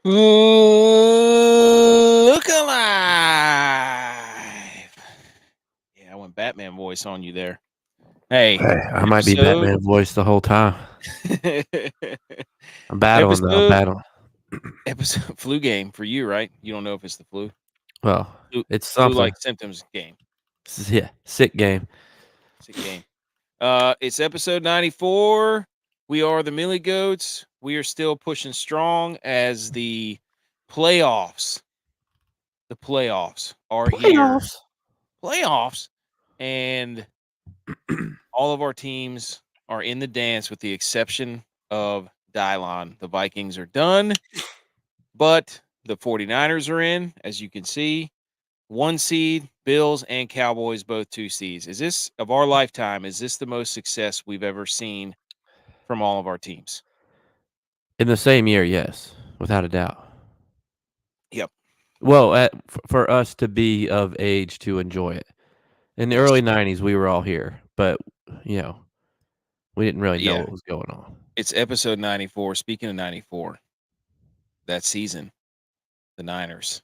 Look alive. Yeah, I went Batman voice on you there. Hey, I might be Batman voice the whole time. I'm battling though. I'm battling. episode flu game for you, right? You don't know if it's the flu. Well, it's something. Flu-like symptoms game. Yeah, sick game. Sick game. It's episode 94. We are the Millie Goats. We are still pushing strong as the playoffs. The playoffs are here. Playoffs. And all of our teams are in the dance with the exception of Dylon. The Vikings are done, but the 49ers are in, as you can see. 1 seed, Bills and Cowboys, both 2 seeds. Is this, of our lifetime, is this the most success we've ever seen from all of our teams? In the same year, yes, without a doubt. Yep. Well, for us to be of age to enjoy it. In the early 90s, we were all here, but, we didn't really know what was going on. It's episode 94. Speaking of 94, that season, the Niners.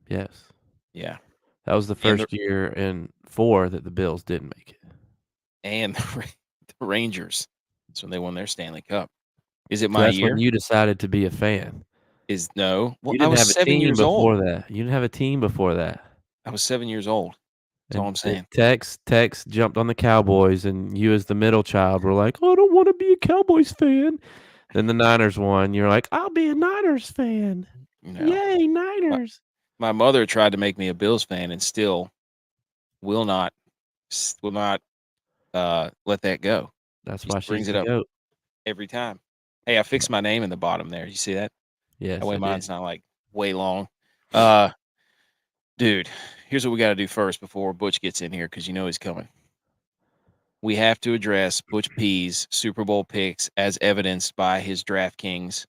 Yes. Yeah. That was the first year in 4 that the Bills didn't make it. And the Rangers. That's when they won their Stanley Cup. Is it my That's year? when you decided to be a fan. No. Well, You didn't I was have a 7 team years before old. that. You didn't have a team before that. I was 7 years old. That's all I'm saying. Tex jumped on the Cowboys, and you as the middle child were like, "Oh, I don't want to be a Cowboys fan." Then the Niners won. You're like, "I'll be a Niners fan." No. Yay, Niners. My mother tried to make me a Bills fan and still will not let that go. That's she why she brings it up every time. Hey, I fixed my name in the bottom there. You see that? Yes. That way mine's not like way long. Dude, here's what we got to do first before Butch gets in here, because you know he's coming. We have to address Butch P's Super Bowl picks as evidenced by his DraftKings.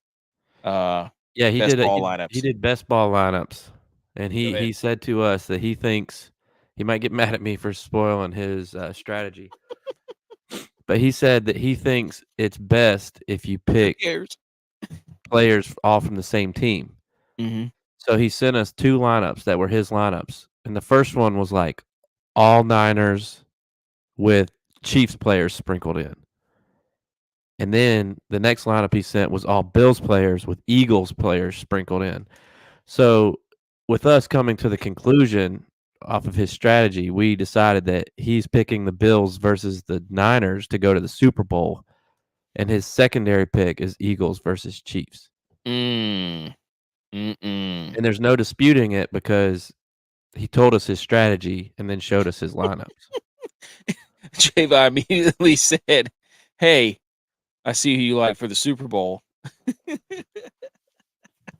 Yeah, he best did ball lineups. He did best ball lineups, and he said to us that he thinks he might get mad at me for spoiling his strategy, but he said that he thinks it's best if you pick players all from the same team. Mm-hmm. So he sent us 2 lineups that were his lineups, and the first one was like all Niners with Chiefs players sprinkled in. And then the next lineup he sent was all Bills players with Eagles players sprinkled in. So with us coming to the conclusion off of his strategy, we decided that he's picking the Bills versus the Niners to go to the Super Bowl, and his secondary pick is Eagles versus Chiefs. Mm. And there's no disputing it because he told us his strategy and then showed us his lineups. Java immediately said, "Hey, I see who you like for the Super Bowl."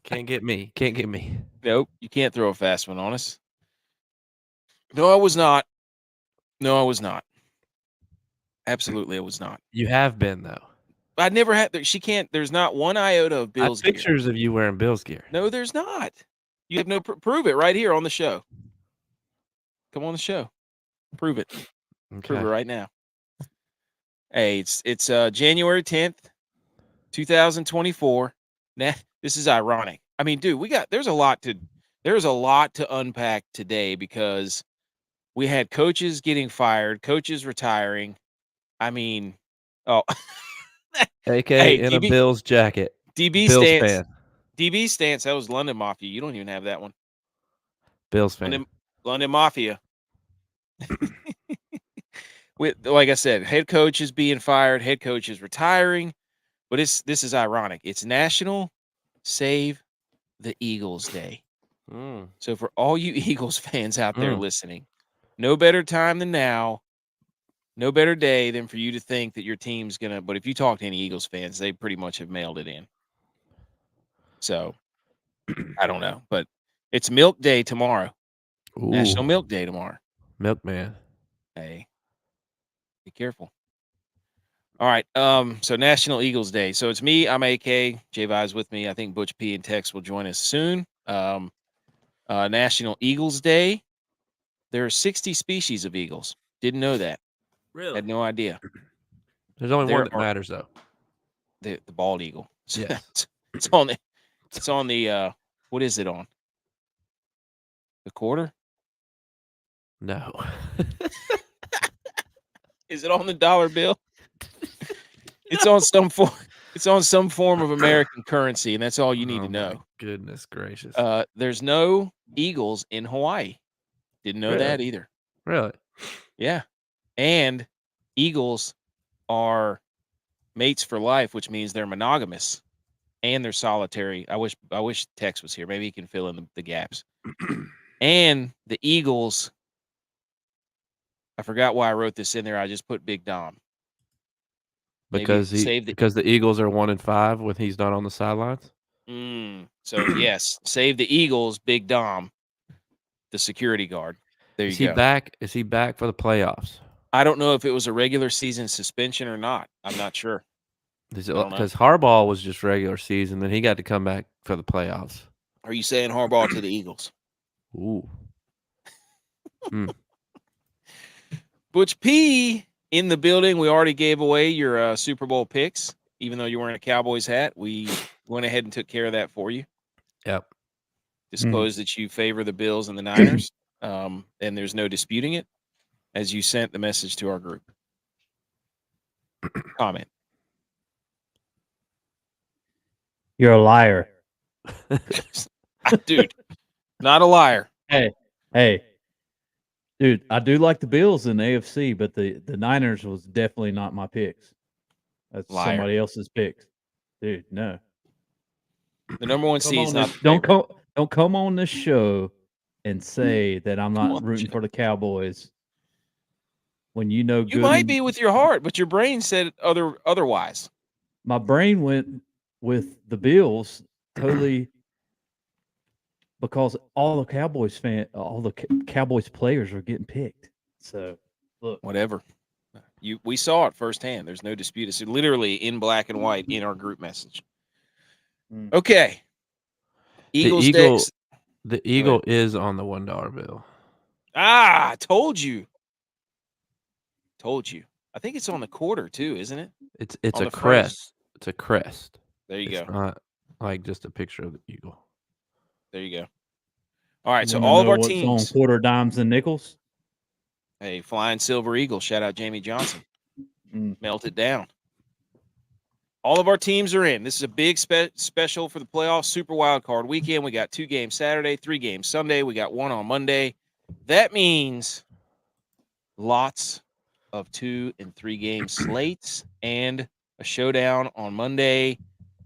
Can't get me. Nope, you can't throw a fast one on us. No, I was not. Absolutely, I was not. You have been, though. I never had. She can't. There's not one iota of Bills gear. Pictures of you wearing Bills gear. No, there's not. You have no prove it right here on the show. Come on the show. Prove it. Okay. Prove it right now. Hey, it's January 10th, 2024. Nah, this is ironic. I mean, dude, there's a lot to unpack today, because we had coaches getting fired, coaches retiring. I mean, AK in a Bills jacket. DB Bills stance. fan. DB stance. That was London Mafia. You don't even have that one. Bills fan. London Mafia. Like I said, head coach is being fired. Head coach is retiring. But this is ironic. It's National Save the Eagles Day. So for all you Eagles fans out there listening, no better time than now. No better day than for you to think that your team's going to. But if you talk to any Eagles fans, they pretty much have mailed it in. So I don't know. But it's Milk Day tomorrow. Ooh. National Milk Day tomorrow. Milkman. Hey, be careful. All right. So National Eagles Day. So it's me. I'm AK. J-Vi's with me. I think Butch P and Tex will join us soon. National Eagles Day. There are 60 species of eagles. Didn't know that. Really? Had no idea. There's only one that matters, though. The bald eagle. Yes. It's on It's on the what is it on? The quarter? No. Is it on the dollar bill? It's on some form. It's on some form of American currency, and that's all you need to My know. goodness gracious. There's no Eagles in Hawaii. Didn't know that either. Really? Yeah. And Eagles are mates for life, which means they're monogamous and they're solitary. I wish Tex was here. Maybe he can fill in the gaps. And the Eagles, I forgot why I wrote this in there. I just put Big Dom. Because because the Eagles are 1-5 when he's not on the sidelines. So yes, save the Eagles, Big Dom, the security guard. There you go. Is he back? Is he back for the playoffs? I don't know if it was a regular season suspension or not. I'm not sure. Because Harbaugh was just regular season, then he got to come back for the playoffs. Are you saying Harbaugh to the Eagles? Ooh. Butch P in the building. We already gave away your Super Bowl picks, even though you're wearing a Cowboys hat. We went ahead and took care of that for you. Yep. Disclosed that you favor the Bills and the Niners, and there's no disputing it, as you sent the message to our group. Comment. You're a liar. Dude, not a liar. Hey. Dude, I do like the Bills in the AFC, but the Niners was definitely not my picks. That's somebody else's picks. Dude, no. The number one seed is not. Don't come on this show and say that I'm not rooting for the Cowboys when you know you might be with your heart, but your brain said otherwise. My brain went with the Bills totally because all the Cowboys players are getting picked. So look, whatever. We saw it firsthand. There's no dispute. It's literally in black and white in our group message. Okay. The Eagle is on the $1 bill. I told you. I think it's on the quarter too, isn't it? It's a crest. It's a crest. There you go. It's not like just a picture of the eagle. There you go. All right, so all of our teams on quarter, dimes, and nickels. Hey, flying silver eagle! Shout out Jamie Johnson. Melt it down. All of our teams are in. This is a big special for the playoffs. Super Wildcard weekend. We got 2 games Saturday, 3 games Sunday. We got 1 on Monday. That means lots of 2 and 3 game slates and a showdown on Monday.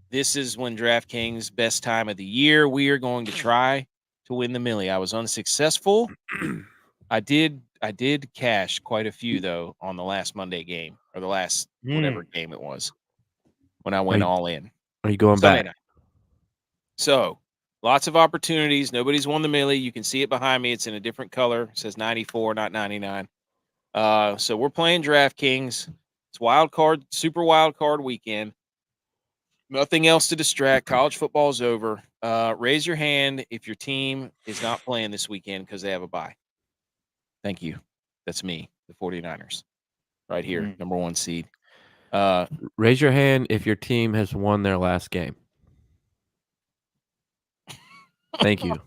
This is when DraftKings best time of the year. We are going to try to win the Millie. I was unsuccessful. I did cash quite a few though on the last Monday game or the last whatever game it was when I went all in. Are you going Sunday back? Night. So lots of opportunities. Nobody's won the Millie. You can see it behind me. It's in a different color. It says 94, not 99. So we're playing DraftKings. It's super wild card weekend. Nothing else to distract. College football is over. Raise your hand if your team is not playing this weekend because they have a bye. Thank you. That's me, the 49ers, right here, number 1 seed. Raise your hand if your team has won their last game. Thank you.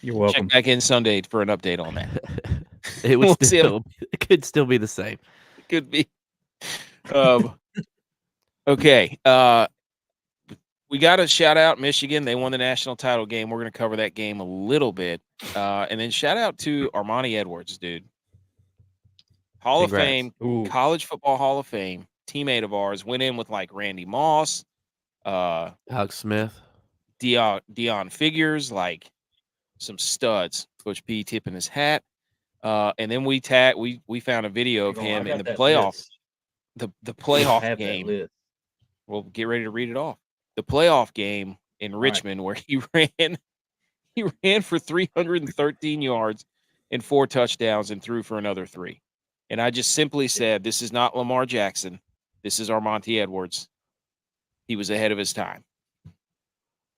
You're welcome. Check back in Sunday for an update on that. It could still be the same. It could be. Okay. We got to shout out Michigan. They won the national title game. We're going to cover that game a little bit. And then shout out to Armani Edwards, dude. Hall of Fame, College Football Hall of Fame, teammate of ours, went in with like Randy Moss, Alex Smith, Deion Figures, like some studs. Coach P tipping his hat. And then we found a video of him in the playoff. The playoff game. We'll get ready to read it off. The playoff game in Richmond where he ran for 313 yards and 4 touchdowns and threw for another 3. And I just simply said, this is not Lamar Jackson. This is Armonte Edwards. He was ahead of his time.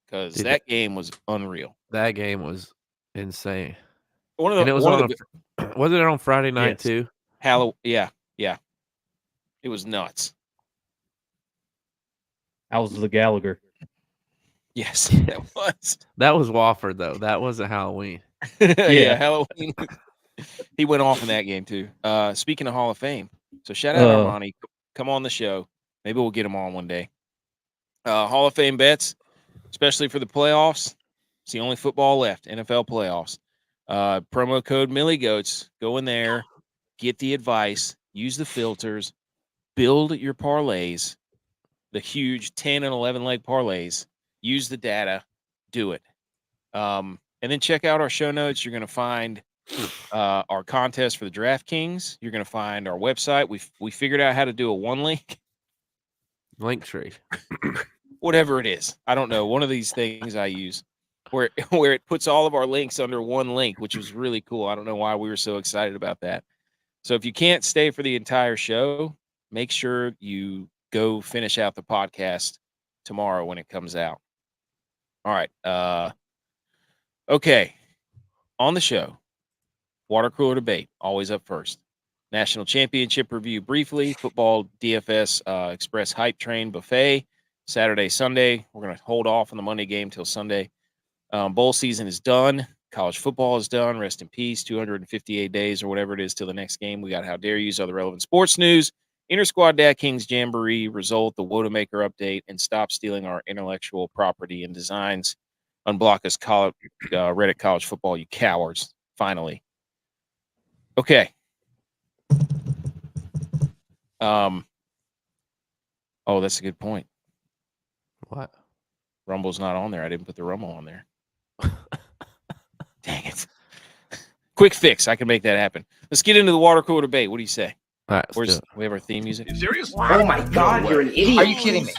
Because that game was unreal. That game was insane. Was it on Friday night too? Yeah. It was nuts. How was the Gallagher? Yes, that was. That was Wofford though. That wasn't Halloween. Yeah, Halloween. He went off in that game too. Speaking of Hall of Fame, so shout out Armani. Come on the show. Maybe we'll get him on one day. Hall of Fame bets, especially for the playoffs. It's the only football left. NFL playoffs. Promo code MillyGoats. Go in there, get the advice, use the filters, build your parlays, the huge 10 and 11 leg parlays. Use the data, do it. And then check out our show notes. You're going to find our contest for the DraftKings. You're going to find our website. We figured out how to do a one link tree, whatever it is. I don't know. One of these things I use where it puts all of our links under one link, which was really cool. I don't know why we were so excited about that. So if you can't stay for the entire show, make sure you go finish out the podcast tomorrow when it comes out. All right. Okay. On the show, water cooler debate, always up first. National championship review briefly. Football DFS Express Hype Train Buffet. Saturday, Sunday. We're going to hold off on the Monday game till Sunday. Bowl season is done. College football is done. Rest in peace. 258 days or whatever it is till the next game. We got How Dare You's, other relevant sports news, Intersquad DraftKings Jamboree result, the Wodamaker update, and stop stealing our intellectual property and designs. Unblock us, Reddit college football, you cowards. Finally. Okay. Oh, that's a good point. What? Rumble's not on there. I didn't put the Rumble on there. Dang it. Quick fix. I can make that happen. Let's get into the water cooler debate. What do you say? All right, We have our theme music. You serious? Oh my God, you're an idiot. Are you kidding me?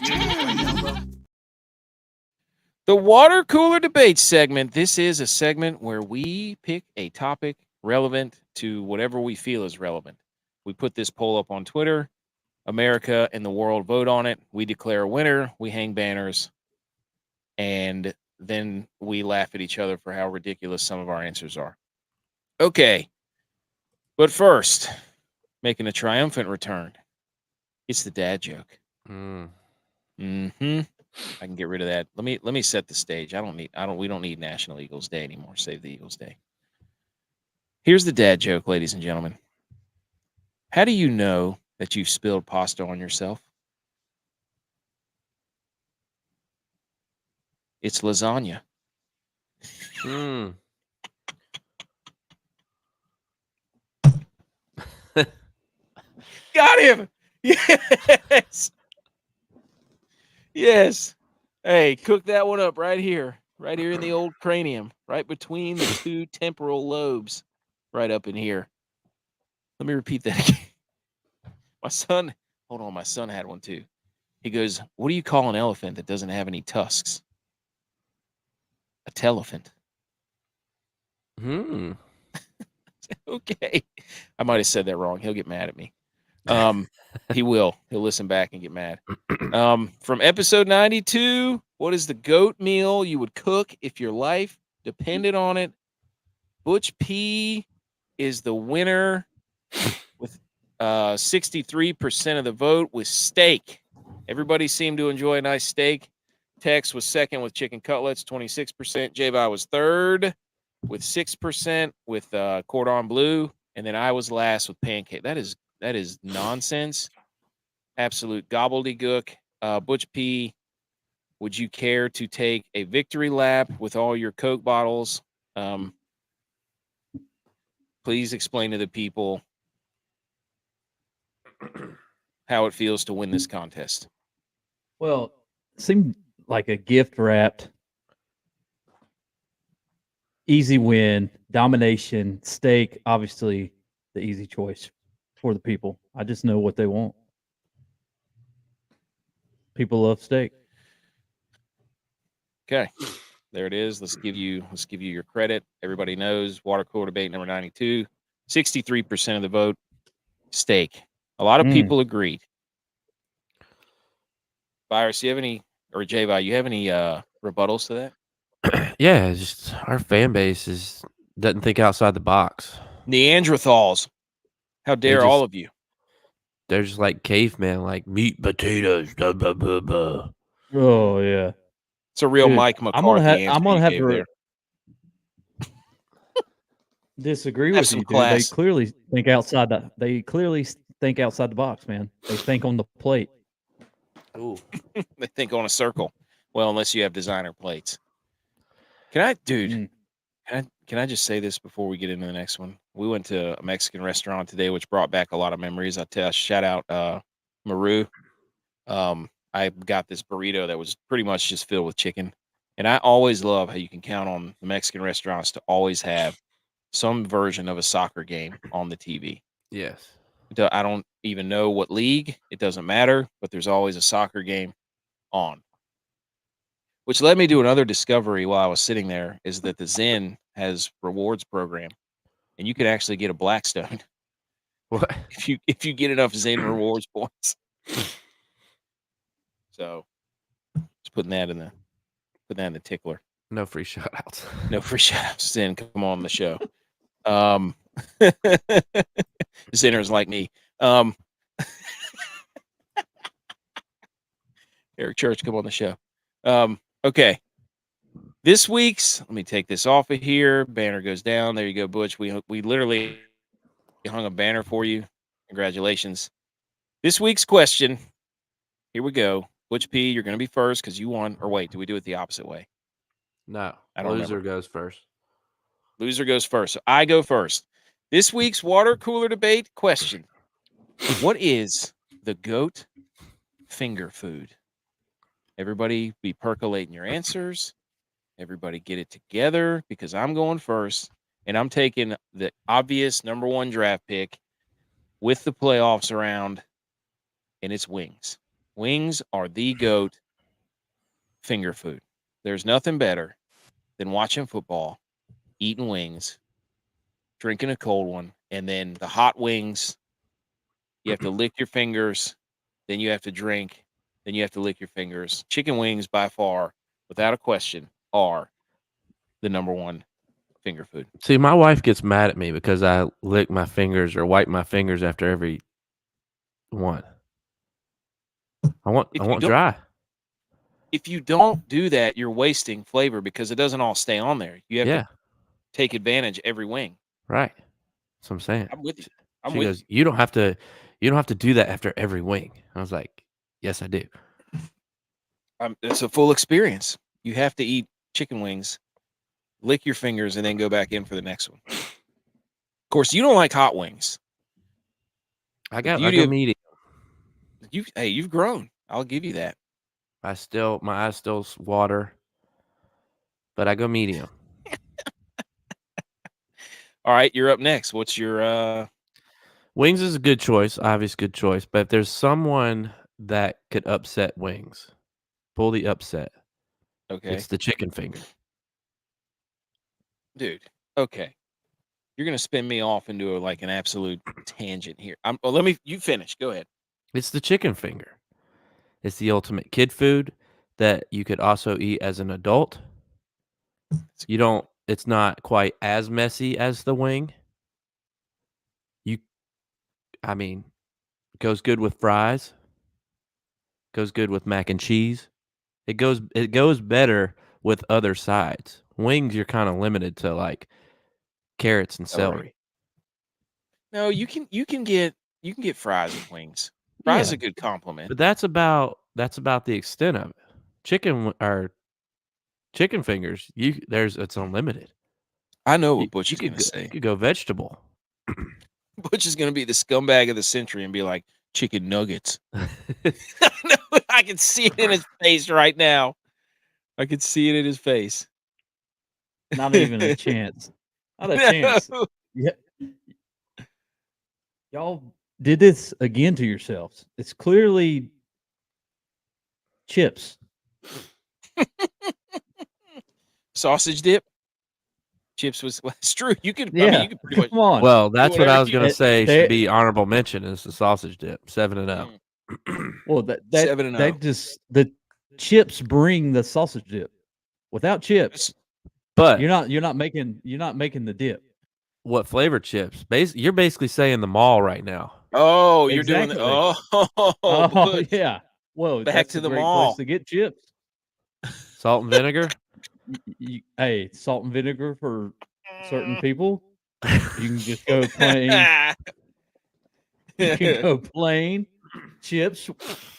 The water cooler debate segment. This is a segment where we pick a topic relevant to whatever we feel is relevant. We put this poll up on Twitter. America and the world vote on it. We declare a winner. We hang banners. And then we laugh at each other for how ridiculous some of our answers are. Okay. But first, making a triumphant return, it's the dad joke. I can get rid of that. Let me set the stage. We don't need National Eagles Day anymore. Save the Eagles Day. Here's the dad joke, ladies and gentlemen. How do you know that you've spilled pasta on yourself? It's lasagna. Got him. Yes. Yes. Hey, cook that one up right here in the old cranium, right between the two temporal lobes, right up in here. Let me repeat that again. My son had one too. He goes, "What do you call an elephant that doesn't have any tusks?" A telephant. Okay. I might have said that wrong. He'll get mad at me. He will. He'll listen back and get mad. From episode 92, what is the goat meal you would cook if your life depended on it? Butch P is the winner with 63% of the vote with steak. Everybody seemed to enjoy a nice steak. Tex was second with chicken cutlets, 26%. J-Vi was third with 6% with cordon bleu. And then I was last with pancake. That is nonsense. Absolute gobbledygook. Butch P, would you care to take a victory lap with all your Coke bottles? Please explain to the people how it feels to win this contest. Well, it seemed like a gift wrapped, easy win, domination, steak, obviously the easy choice for the people. I just know what they want. People love steak. Okay. There it is. Let's give you your credit. Everybody knows water cooler debate number 92. 63% of the vote, steak. A lot of people agreed. Virus, you have any, or J-Vi, you have any rebuttals to that? Yeah, just our fan base doesn't think outside the box. Neanderthals. How dare all of you? They're just like cavemen, like meat, potatoes, blah, blah, blah, blah. Oh, yeah. It's a real Dude, Mike McCarthy answer I'm gonna you have gave to there. disagree Have with some you, dude. They class. clearly think outside the box, man. They think on the plate. Ooh. They think on a circle. Well, unless you have designer plates. Can I, dude? Mm. Can I just say this before we get into the next one? We went to a Mexican restaurant today, which brought back a lot of memories. Shout out Maru. I got this burrito that was pretty much just filled with chicken. And I always love how you can count on the Mexican restaurants to always have some version of a soccer game on the TV. Yes. I don't even know what league. It doesn't matter, but there's always a soccer game on. Which led me to another discovery while I was sitting there, is that the Zen has rewards program, and you can actually get a Blackstone What? if you get enough Zen rewards points. So just putting that in the tickler. No free shoutouts. No free shoutouts. Zen, come on the show. Zenners like me. Eric Church, come on the show. Okay. This week's, let me take this off of here. Banner goes down. There you go, Butch. We literally hung a banner for you. Congratulations. This week's question. Here we go. Butch P, you're going to be first because you won. Or wait, do we do it the opposite way? No. I don't Loser remember. goes first. Loser goes first. So I go first. This week's water cooler debate question. What is the GOAT finger food? Everybody be percolating your answers. Everybody get it together because I'm going first, and I'm taking the obvious number one draft pick with the playoffs around, and it's wings. Wings are the GOAT finger food. There's nothing better than watching football, eating wings, drinking a cold one, and then the hot wings, you have to lick your fingers, then you have to drink, then you have to lick your fingers. Chicken wings, by far, without a question, are the number one finger food. See, my wife gets mad at me because I lick my fingers or wipe my fingers after every one. I want dry. If you don't do that, you're wasting flavor because it doesn't all stay on there. You have to take advantage every wing. Right. That's what I'm saying. I'm with you. She goes, you don't have to do that after every wing. I was like, yes, I do. It's a full experience. You have to eat chicken wings, lick your fingers, and then go back in for the next one. Of course, you don't like hot wings. I go medium. You've grown. I'll give you that. My eyes still water, but I go medium. All right, you're up next. What's your Wings is a good choice, obvious good choice, but if there's someone that could upset wings, pull the upset. Okay. It's the chicken finger. Dude, okay. You're going to spin me off into an absolute tangent here. You finish. Go ahead. It's the chicken finger. It's the ultimate kid food that you could also eat as an adult. It's not quite as messy as the wing. Goes good with fries. Goes good with mac and cheese. It goes better with other sides. Wings, you're kind of limited to like carrots and celery. No, you can get fries with wings. Fries is a good compliment. But that's about the extent of it. Chicken fingers, it's unlimited. I know what Butch is going to say. You could go vegetable. Butch is going to be the scumbag of the century and be like, chicken nuggets. I can see it in his face right now. I can see it in his face. Not even a chance. Not a chance. Yeah. Y'all did this again to yourselves. It's clearly chips. Sausage dip. Chips it's true. You could. Yeah. I mean, you could pretty much. Come on. Well, that's what I was going to say. They- Should be honorable mention is the sausage dip, 7-0. Well, that 7-0. just the chips bring the sausage dip. Without chips, But you're not making the dip. what flavor chips? You're basically saying the mall right now. Oh, you're Exactly. doing the Oh Butch. yeah. Whoa, Back that's to a the great mall. place to get chips. Salt and vinegar. Hey, salt and vinegar for certain people. You can just go plain. You can go plain chips,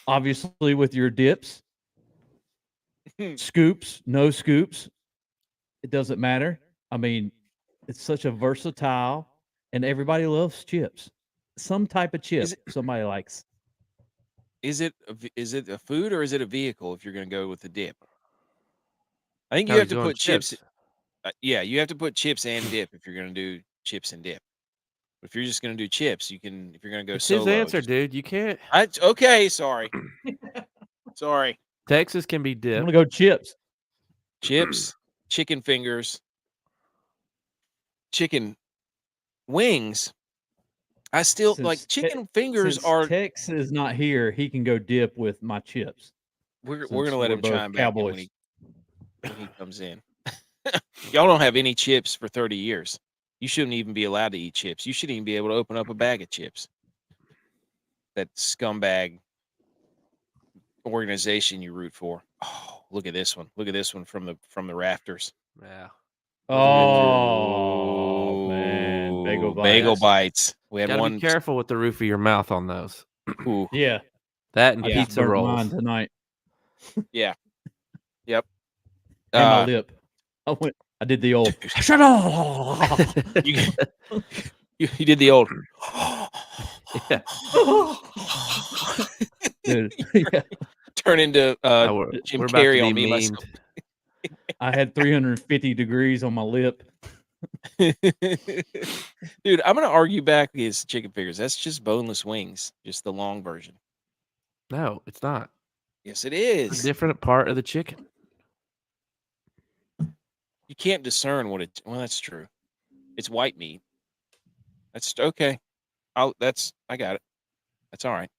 obviously with your dips. Scoops, no scoops. It doesn't matter. I mean, it's such a versatile, and everybody loves chips. Some type of chip somebody likes. Is it a food or is it a vehicle if you're going to go with the dip? I think No, you have he's to going put chips. chips. Yeah, you have to put chips and dip if you're going to do chips and dip. If you're just going to do chips, you can. If you're going to go It's solo, his answer, just- dude. You can't. Okay, sorry, sorry. Texas can be I'm dipped. gonna go chips. Chips, chicken fingers, chicken wings. I still like chicken fingers Since are. Tex is not here, he can go dip with my chips. We're since gonna let we're him both chime back in when Cowboys. he comes in. Y'all don't have any chips for 30 years. You shouldn't even be allowed to eat chips. You shouldn't even be able to open up a bag of chips. That scumbag organization you root for. Oh, look at this one. Look at this one from the rafters. Yeah. Oh man, bagel bites. Bagel bites. We had Gotta one. be careful with the roof of your mouth on those. Ooh, Yeah, That and I Yeah. just pizza burnt rolls. mine tonight. yeah. Yep. And my lip. I did the old. Shut up. you, you did the old. Yeah. Dude, yeah, Turn into Jim we're about Carrey to on be me memed. myself. I had 350 degrees on my lip. Dude, I'm gonna argue back against chicken fingers. That's just boneless wings, just the long version. No, it's not. Yes, it It's a is. different part of the chicken. You can't discern what it. Well, that's true. It's white meat. That's okay. I got it. That's all right.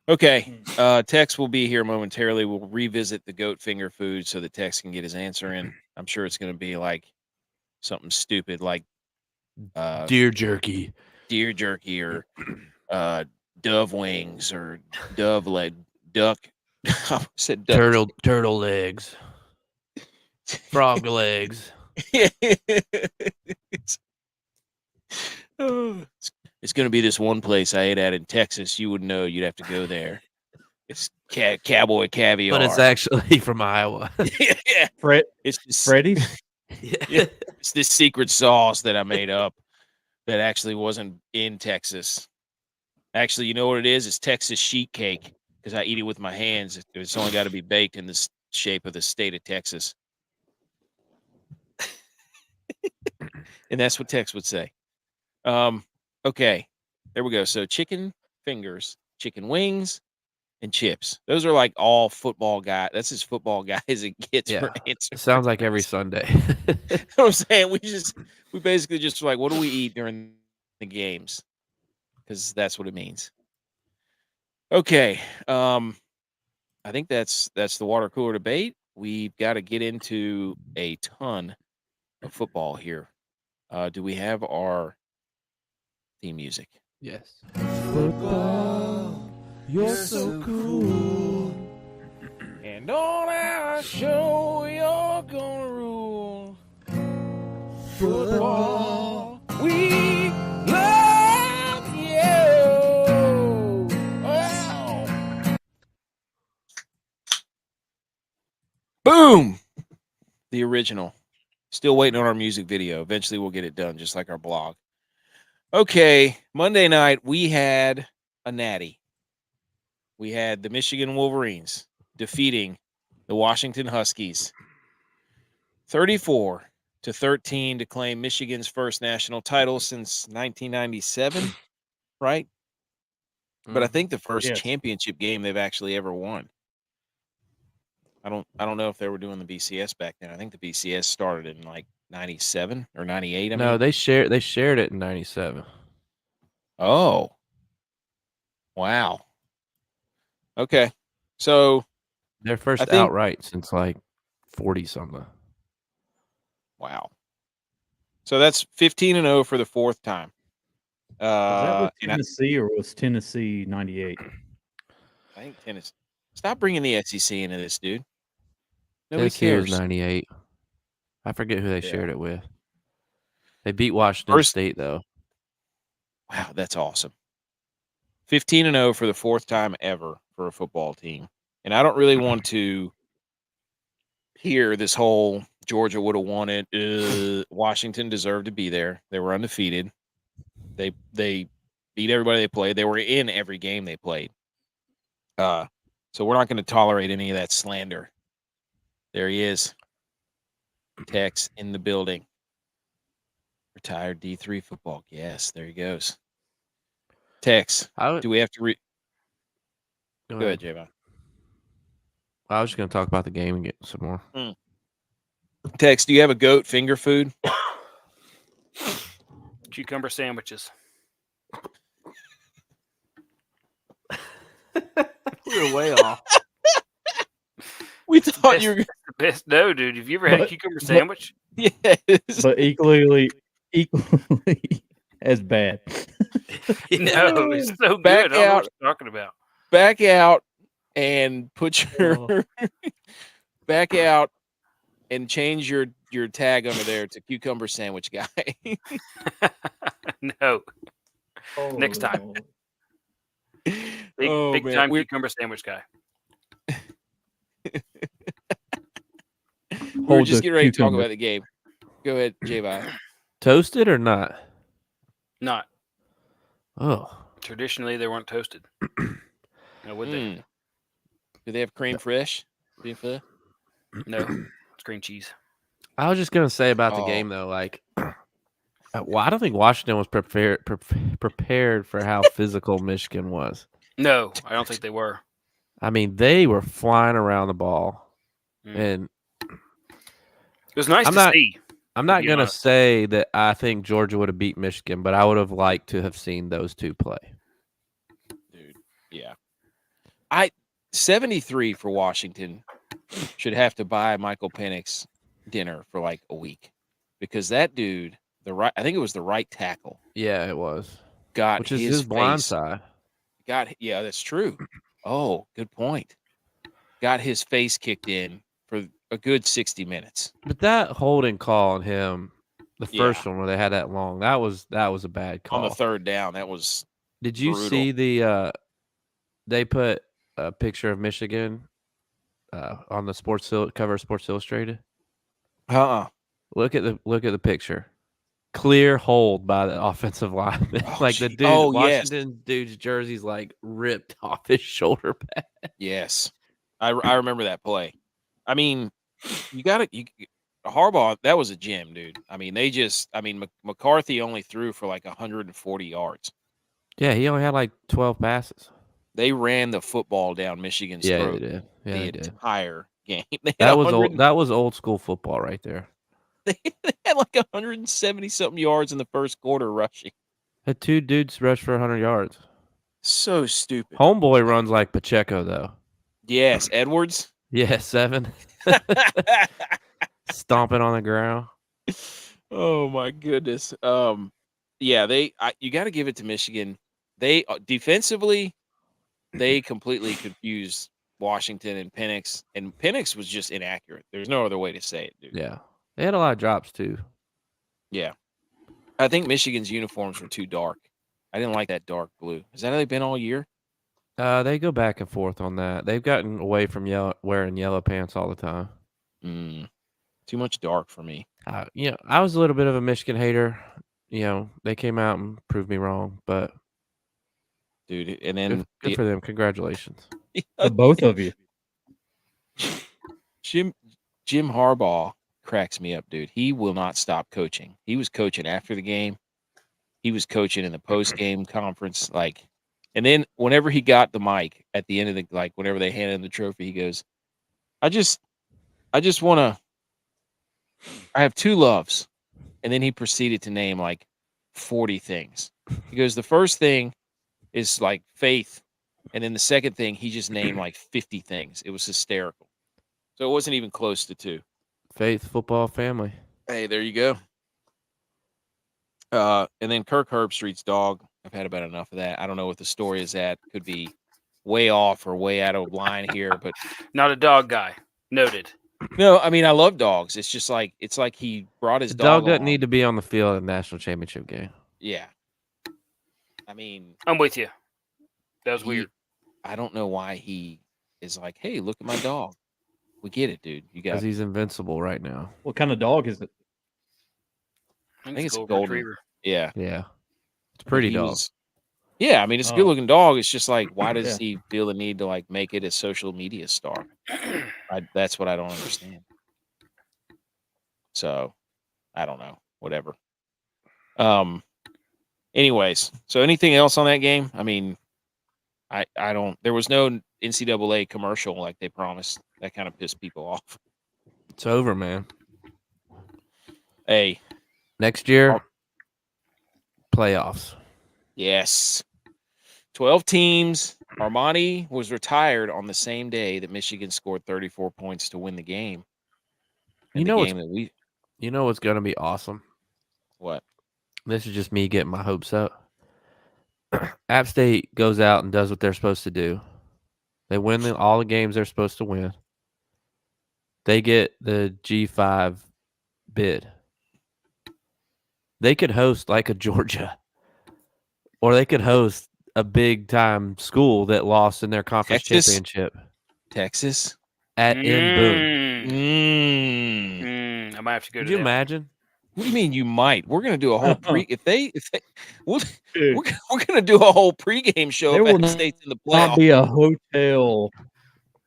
Okay. Tex will be here momentarily. We'll revisit the goat finger food so that Tex can get his answer in. I'm sure it's going to be like something stupid like Deer jerky. deer jerky or dove wings or dove leg duck. I said duck. Turtle legs. Frog legs. It's going to be this one place I ate at in Texas. You would know. You'd have to go there. It's cowboy caviar. But it's actually from Iowa. Yeah. It's just, Freddy's? yeah, it's this secret sauce that I made up that actually wasn't in Texas. Actually, you know what it is? It's Texas sheet cake because I eat it with my hands. It's only got to be baked in the shape of the state of Texas. And that's what Tex would say. Okay, there we go. So chicken fingers, chicken wings, and chips. Those are like all football guys. That's as football guys it gets for answers. It sounds like every Sunday. You know what I'm saying? We basically just like, what do we eat during the games? Because that's what it means. Okay. I think that's the water cooler debate. We've got to get into a ton of football here. Do we have our theme music? Yes. Football, you're so cool. And on our show, you're gonna rule. Football, we love you. Wow. Boom! The original. Still waiting on our music video. Eventually we'll get it done, just like our blog. Okay, Monday night, we had a natty. We had the Michigan Wolverines defeating the Washington Huskies 34-13 to claim Michigan's first national title since 1997, right? But I think the first championship game they've actually ever won. I don't know if they were doing the BCS back then. I think the BCS started in like 97 or 98. No, they shared it in 97. Oh. Wow. Okay. So Their first I think- outright since like 40 something. wow. So that's 15-0 for the fourth time. Was that with and I Tennessee or was Tennessee 98? think Tennessee. Stop bringing the SEC into this, dude. Nobody Tennessee was cares. 98. I forget who they Yeah. shared it with. They beat Washington First- State though. Wow, that's awesome. 15-0 for the fourth time ever for a football team. And I don't really want to hear this whole Georgia would have won it. Washington deserved to be there. They were undefeated. They beat everybody they played. They were in every game they played. So we're not going to tolerate any of that slander. There he is. Tex in the building. Retired D3 football. Yes, there he goes. Tex, do we have to Go ahead, Javon. I was just going to talk about the game and get some more. Tex, do you have a goat finger food? Cucumber sandwiches. We're way off. We thought you were The best. No, dude. Have you ever had a But- cucumber sandwich? yes. But equally as bad. No, it's so good. Back I don't know out. what you're talking about. Back out and put your Oh. back out and change your tag under there to cucumber sandwich guy. No. Next time. Oh. Big, Oh, big man. time We're- cucumber sandwich guy. We were Hold just the getting ready to talk cucumber. about the game. Go ahead, J-Bye. Toasted or not? Not. Oh. Traditionally, they weren't toasted. No, would they? Mm. Do they have cream fresh? Cream fresh? No. It's cream cheese. I was just going to say about the Oh. game, though, like, well, I don't think Washington was prepared for how physical Michigan was. No, I don't think they were. I mean, they were flying around the ball. Mm. And It was nice I'm to not- see. I'm not be going to honest. say that I think Georgia would have beat Michigan, but I would have liked to have seen those two play. Dude, yeah. 73 for Washington should have to buy Michael Penix dinner for like a week because that dude, I think it was the right tackle, Yeah, it was. got Which is his his blind face- side. Yeah, that's true. Oh, good point. Got his face kicked in for a good 60 minutes. But that holding call on him, the Yeah. first one where they had that long, that was a bad call. On the third down, that was Did you brutal. see the they put a picture of Michigan on the cover of Sports Illustrated? Look at the picture. Clear hold by the offensive lineman. Oh, like the gee. dude, Oh, yes. Washington dude's jersey's like ripped off his shoulder pad. Yes. I remember that play. I mean, Harbaugh, that was a gem, dude. I mean, McCarthy only threw for like 140 yards. Yeah, he only had like 12 passes. They ran the football down Michigan's Yeah, throat they did. Yeah, the they did. entire game. They had That was 100 old. That was old school football right there. They had like 170 something yards in the first quarter rushing. Had two dudes rush for 100 yards. So stupid. Homeboy runs like Pacheco though. Yes, Edwards. Yeah, 7 stomping on the ground. Oh my goodness. Yeah, you got to give it to Michigan. They defensively, they completely confused Washington and Penix was just inaccurate. There's no other way to say it, dude. Yeah, they had a lot of drops too. Yeah. I think Michigan's uniforms were too dark. I didn't like that dark blue. Is that how they've been all year? They go back and forth on that. They've gotten away from wearing yellow pants all the time. Too much dark for me. I was a little bit of a Michigan hater. They came out and proved me wrong, but Dude, and then good for them. Congratulations. To both of you. Jim Harbaugh cracks me up, dude. He will not stop coaching. He was coaching after the game. He was coaching in the post-game conference. And then whenever he got the mic at the end of whenever they handed him the trophy, he goes, I just want to, I have two loves. And then he proceeded to name like 40 things. He goes, the first thing is like faith. And then the second thing, he just named like 50 things. It was hysterical. So it wasn't even close to 2. Faith football family. Hey, there you go. And then Kirk Herbstreit's dog. I've had about enough of that. I don't know what the story is at. Could be way off or way out of line here, but Not a dog guy. Noted. No, I mean I love dogs. It's just like he brought his The dog doesn't along. need to be on the field at a national championship game. Yeah. I mean, I'm with you. That was he- weird. I don't know why he is like, hey, look at my dog. We get it, dude. You got. Because he's invincible right now. What kind of dog is it? I think it's a Golden golden. retriever. Yeah, Yeah. It's a I pretty think he dog. was- yeah, I mean it's a Oh. good looking dog. It's just like, why does Yeah. he feel the need to like make it a social media star? That's what I don't understand. So, I don't know. Whatever. Anyways, so anything else on that game? I mean, I don't. There was no NCAA commercial like they promised. That kind of pissed people off. It's over, man. Hey, Next year, playoffs. yes, 12 teams. Armani was retired on the same day that Michigan scored 34 points to win the game. And You know the what's game that we going to be awesome? what? This is just me getting my hopes up. App State goes out and does what they're supposed to do. They win all the games they're supposed to win. They get the G5 bid. They could host like a Georgia, or they could host a big time school that lost in their conference Texas? championship Texas. in Boone. Mm. I might have to go Could to you that. imagine? What do you mean you might? We're gonna do a whole we're gonna do a whole pregame show There if will App not- State's in the Not playoff. be a hotel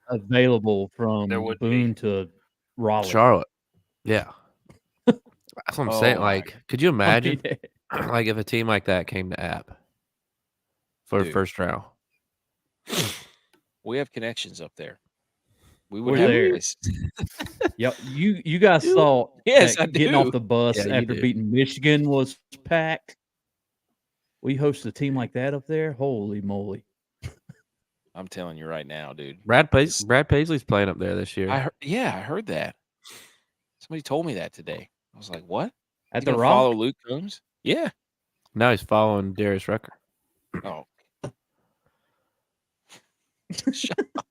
available from There would be. Boone to Raleigh. Charlotte. Yeah. That's what I'm saying. Oh my Like, could you I imagine mean, like if a team like that came to App for the Dude. first round? We have connections up there. We would We're have there. places. you guys thought Yes, that I getting do. off the bus Yeah, you after do. beating Michigan was packed. We host a team like that up there. Holy moly! I'm telling you right now, dude. Brad Paisley's playing up there this year. I heard that. Somebody told me that today. I was like, what? At You the gonna Rock, follow Luke Combs? Yeah. Now he's following Darius Rucker. Oh. Shut up.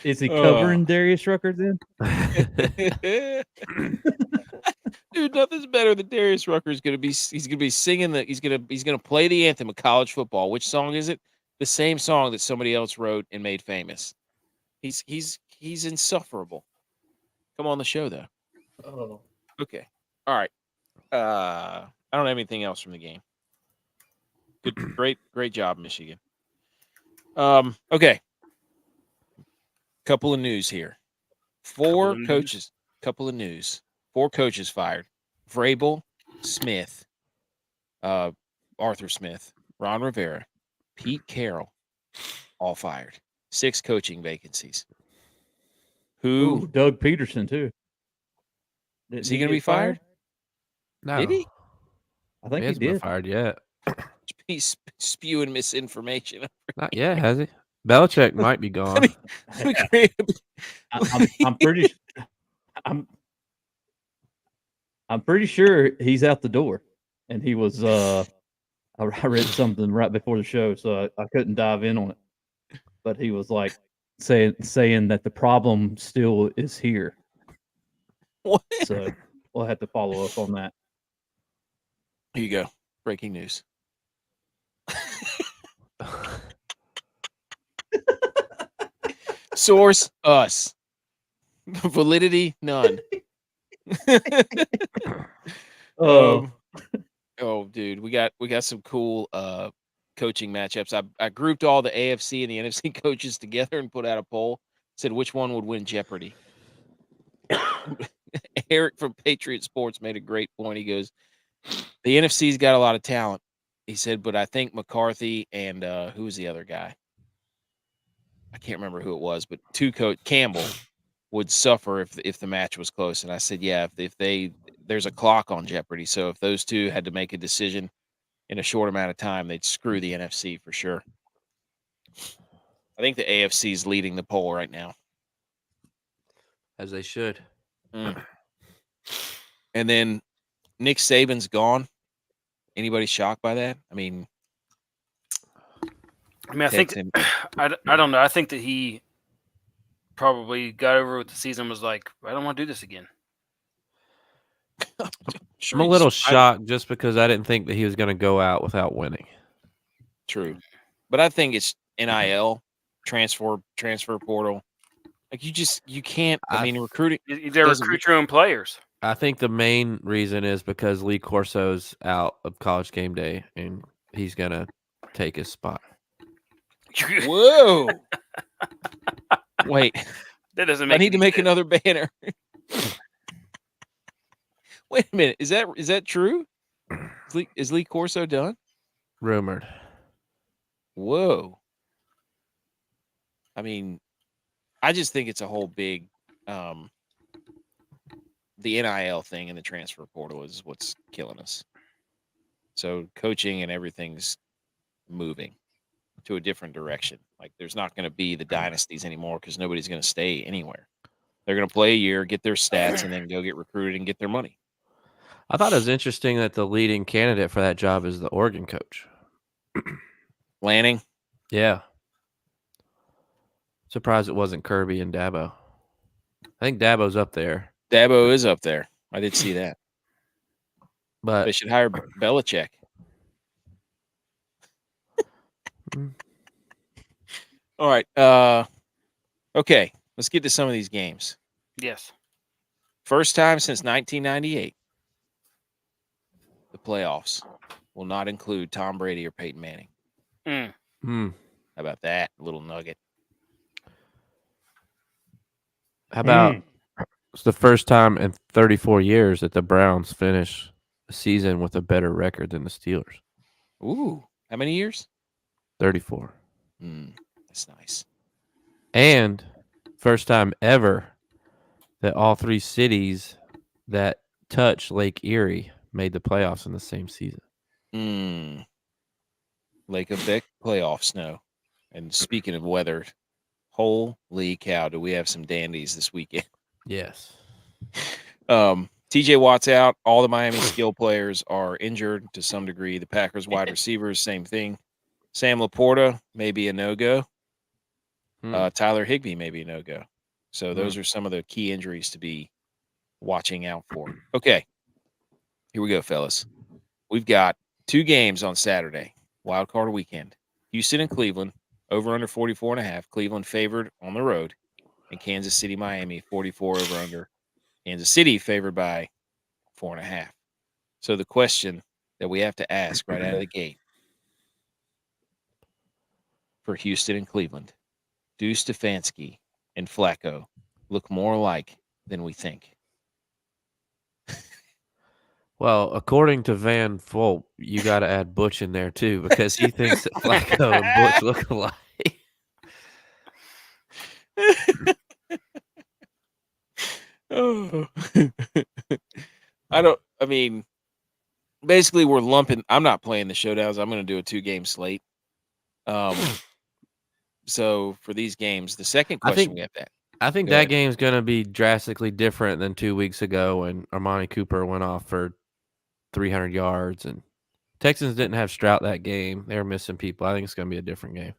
is he covering Darius Rucker then? Dude, nothing's better than Darius Rucker's gonna be. He's gonna be singing he's gonna play the anthem of college football. Which song is it? The same song that somebody else wrote and made famous. He's insufferable. Come on the show though. Oh, Okay. All right. I don't have anything else from the game. Good, great job, Michigan. Okay. Couple of news here. Four coaches. Couple of news. 4 coaches fired. Vrabel, Smith, Arthur Smith, Ron Rivera, Pete Carroll, all fired. 6 coaching vacancies. Who Ooh, Doug Peterson too. Didn't is he going to get be fired? No, Did he? I think he he hasn't been did. fired yet. He's spewing misinformation. Not yet, has he? Belichick might be gone. I'm pretty. I'm pretty sure he's out the door, and he was. I read something right before the show, so I couldn't dive in on it. But he was like saying that the problem still is here. What? So we'll have to follow up on that. Here you go. Breaking news. Source us. Validity none. Oh, Oh, dude, we got some cool coaching matchups. I grouped all the AFC and the NFC coaches together and put out a poll. Said which one would win Jeopardy. Eric from Patriot Sports made a great point. He goes, the NFC's got a lot of talent. He said, but I think McCarthy and who was the other guy? I can't remember who it was, but Campbell would suffer if the match was close. And I said, yeah, if there's a clock on Jeopardy. So if those two had to make a decision in a short amount of time, they'd screw the NFC for sure. I think the AFC is leading the poll right now. As they should. And then Nick Saban's gone. Anybody shocked by that? I mean, I think I don't know. I think that he probably got over with the season and was like, I don't want to do this again. I'm a little shocked just because I didn't think that he was going to go out without winning. True. But I think it's NIL, transfer portal. Like you can't. I mean, recruiting. They doesn't- recruit your own players. I think the main reason is because Lee Corso's out of College Game Day, and he's going to take his spot. Whoa! Wait, That doesn't I make need to any make sense. another banner. Wait a minute. Is that true? Is Lee Corso done? Rumored. Whoa. I mean, I just think it's a whole big the NIL thing and the transfer portal is what's killing us. So coaching and everything's moving to a different direction. Like there's not going to be the dynasties anymore because nobody's going to stay anywhere. They're going to play a year, get their stats, and then go get recruited and get their money. I thought it was interesting that the leading candidate for that job is the Oregon coach. Lanning. Yeah. Surprised it wasn't Kirby and Dabo. I think Dabo's up there. Dabo is up there. I did see that. But They should hire Belichick. All right. Okay. Let's get to some of these games. Yes. First time since 1998, the playoffs will not include Tom Brady or Peyton Manning. Mm. How about that little nugget? how about it's the first time in 34 years that the Browns finish a season with a better record than the Steelers? Ooh. How many years? 34. That's nice. And first time ever that all three cities that touch Lake Erie made the playoffs in the same season. Lake Effect playoff snow. And speaking of weather, holy cow, do we have some dandies this weekend? Yes. TJ Watt's out. All the Miami skill players are injured to some degree. The Packers wide receivers, same thing. Sam Laporta may be a no-go. Tyler Higbee may be a no-go. So those are some of the key injuries to be watching out for. Okay. Here we go, fellas. We've got 2 games on Saturday, Wildcard weekend. Houston and Cleveland, over under 44.5. Cleveland favored on the road. And Kansas City, Miami, 44 over under. Kansas City favored by 4.5. So the question that we have to ask right out of the gate for Houston and Cleveland, do Stefanski and Flacco look more alike than we think? Well, according to Van Volt, you got to add Butch in there too because he thinks that Flacco and Butch look alike. Oh. I mean, basically we're lumping. I'm not playing the showdowns. I'm going to do a 2-game slate. So for these games, the second question we have that. I think Go that ahead. game's going to be drastically different than 2 weeks ago when Armani Cooper went off for 300 yards and Texans didn't have Stroud that game. They were missing people. I think it's going to be a different game.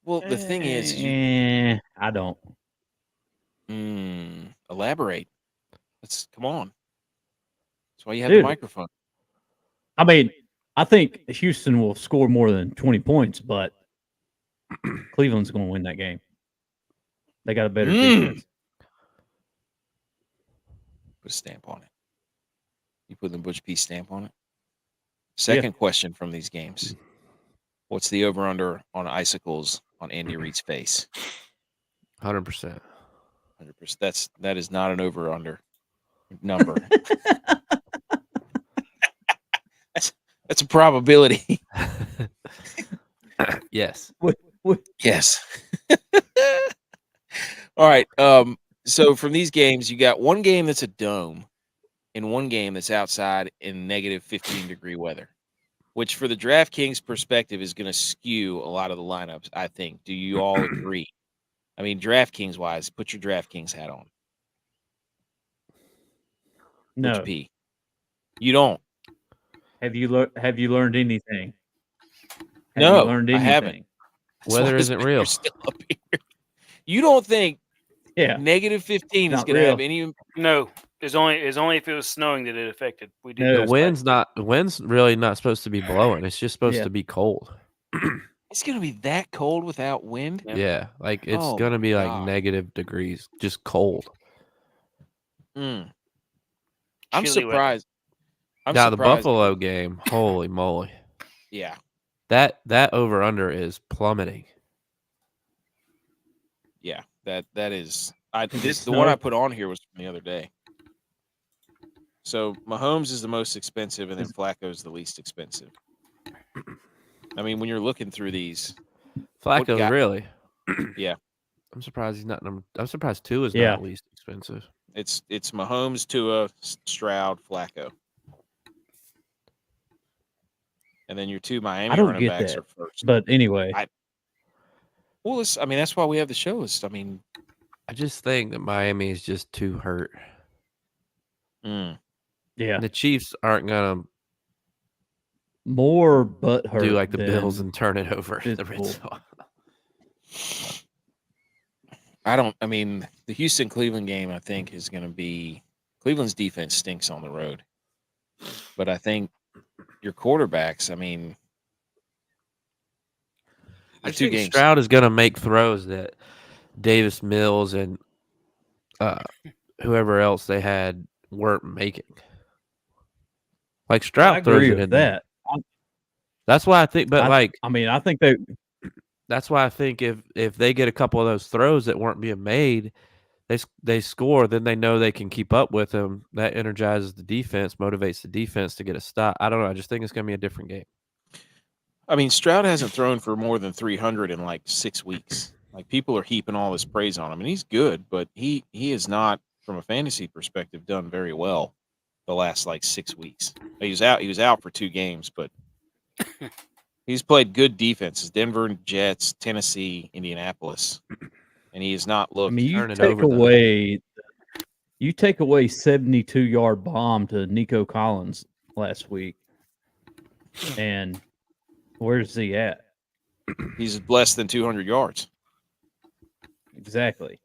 Well, the thing is I don't. elaborate. Come on. That's why you have the Dude. microphone. I mean, I think Houston will score more than 20 points, but Cleveland's going to win that game. They got a better defense. Put a stamp on it. You put the Butch P stamp on it. Second question from these games. What's the over-under on icicles on Andy Reid's face? 100%. 100%. That is not an over-under number. That's a probability. Yes. Yes. All right. So from these games, you got one game that's a dome and one game that's outside in negative 15-degree weather, which for the DraftKings perspective is going to skew a lot of the lineups, I think. Do you all agree? I mean, DraftKings-wise, put your DraftKings hat on. No. Butch P. You don't. Have you learned anything? No, you learned I anything? haven't. That's why Weather his isn't picture's real. Still up here. You don't think Yeah. negative 15 is Not going to have real. any? No, it's only if it was snowing that it affected. We did No. The know wind's really not supposed to be blowing. It's just supposed Yeah. to be cold. It's going to be that cold without wind. Yep. Yeah, like it's Oh gonna my be like God. negative degrees, just cold. Mm. I'm Chilly weather. surprised. I'm Now the surprised. Buffalo game, holy moly, Yeah. that over under is plummeting. Yeah. That is. Is it The one I snow? put on here was from the other day. So Mahomes is the most expensive, and then Flacco is the least expensive. I mean, when you're looking through these, Flacco, guy- really? Yeah. I'm surprised he's not number. I'm surprised 2 is Yeah. not least expensive. it's Mahomes, Tua, Stroud, Flacco, and then your 2 Miami I don't running get backs that. are first. But anyway, Well, that's why we have the shows. I mean, I just think that Miami is just too hurt. mm, yeah, The Chiefs aren't gonna more butt hurt. do like the Bills than and turn it over the physical. red zone. I mean, the Houston Cleveland game, I think, is going to be Cleveland's defense stinks on the road, but I think your quarterbacks. I mean, I the 2 think games. Stroud is gonna make throws that Davis Mills and whoever else they had weren't making. Like Stroud I throws agree it with in there. that. That's why I think. But I mean, I think they. that's why I think if they get a couple of those throws that weren't being made, they score, then they know they can keep up with them. That energizes the defense, motivates the defense to get a stop. I don't know. I just think it's going to be a different game. I mean, Stroud hasn't thrown for more than 300 in like 6 weeks. Like people are heaping all this praise on him, and he's good, but he is not, from a fantasy perspective, done very well the last like 6 weeks. He was out for 2 games, but he's played good defenses: Denver, Jets, Tennessee, Indianapolis, and he has not I looked. mean, turn it over, though. You take away 72-yard bomb to Nico Collins last week, and where's he at? He's less than 200 yards. Exactly.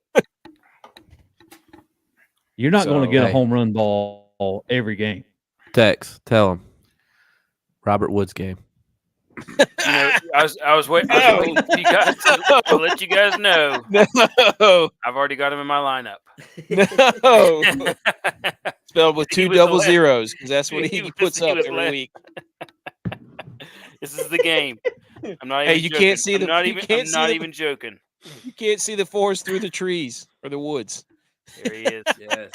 You're not going to get a hey. home run ball every game. Tex, tell him. Robert Woods game. I was waiting for you guys to let you guys know. No, I've already got him in my lineup. no. Spelled with 2 He was double last- zeros, because that's what he he puts was up every last. week. This is the game. I'm not even. Hey, you joking. can't see I'm the- not you even. can't I'm see not the- even joking. You can't see the forest through the trees or the woods. There he is. Yes.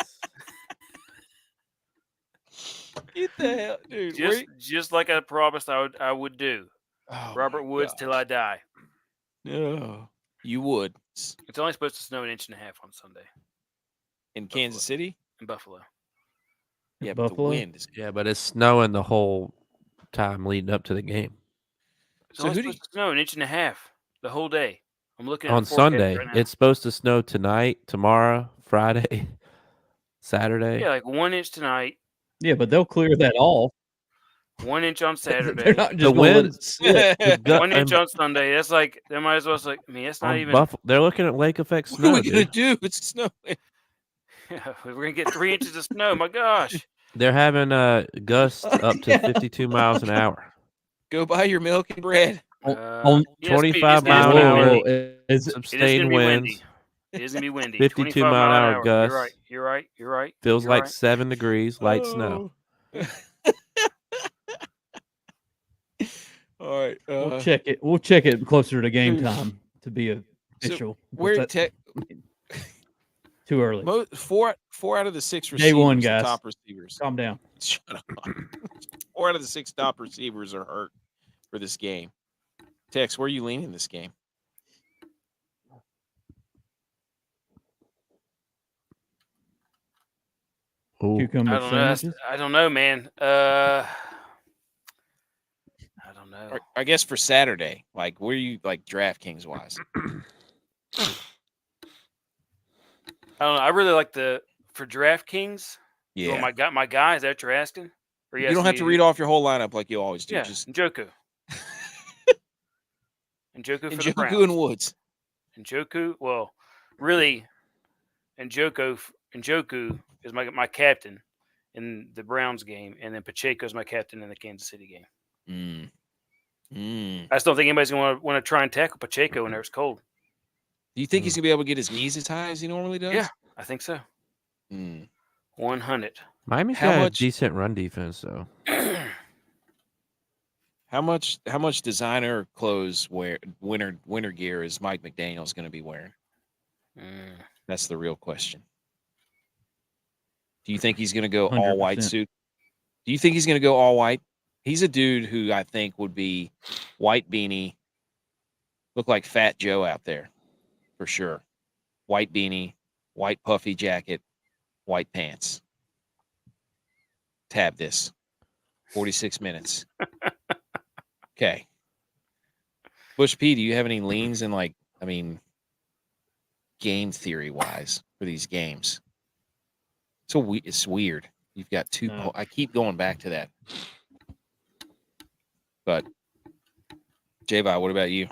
Get the hell, dude. Just like I promised I would do. Oh, Robert my Woods God. till I die. No, you would It's only supposed to snow 1.5 inches on Sunday in Kansas City. in Buffalo. Yeah, but the Buffalo? wind is. Yeah, but it's snowing the whole time leading up to the game. It's So only who do supposed to snow 1.5 inches the whole day. I'm looking at On the forecast Sunday, right now. it's supposed to snow tonight, tomorrow, Friday, Saturday. Yeah, like 1 inch tonight, Yeah, but they'll clear that off. 1 inch on They're Saturday, not The just going to let wind- it sit. The gut- 1 inch and on Sunday. That's like they might as well say. I mean, that's not on even. Buffalo, they're looking at lake effect What snow. are we gonna Dude. do? It's snowing. Yeah, we're gonna get 3 inches of snow. My gosh. They're having gusts up to 52 miles an hour. Go buy your milk and bread. On Yeah, it's 25 gonna mile be an hour. windy. is It is Sustained gonna be windy. winds. It is gonna be windy. 52 25 mile an hour You're gusts. right. You're right. You're right. Feels You're like right. 7 degrees, light snow. All right. we'll check it. We'll check it closer to game time to be official. Where But that- too early. 4 out of the 6 Day receivers, one, the guys. top receivers. Calm down. Shut up. 4 out of the 6 top receivers are hurt for this game. Tex, where are you leaning this game? Ooh. Cucumber I don't know. That's- sandwiches. I don't know, man. I don't know. Or, I guess for Saturday, like where are you like DraftKings wise? I don't know. I really like for DraftKings. Yeah. My guy. Is that what you're asking? Or You don't have to read off your whole lineup like you always do. Yeah, Just Njoku. Njoku for the Njoku Browns. and Woods. Njoku, well, really, Njoku is my captain in the Browns game, and then Pacheco is my captain in the Kansas City game. I just don't think anybody's going to want to try and tackle Pacheco when it's cold. Do you think he's gonna be able to get his knees as high as he normally does? Yeah, I think so. 100. Miami's How got much- a decent run defense, though. How much designer clothes winter gear is Mike McDaniel's going to be wearing? That's the real question. Do you think he's going to go all white 100%. suit? Do you think he's going to go all white? He's a dude who I think would be white beanie, look like Fat Joe out there, for sure. White beanie, white puffy jacket, white pants. Tab this. 46 minutes. Okay. Bush P, do you have any leans in game theory wise for these games? It's weird. You've got two. No. I keep going back to that. But J-Vi, what about you?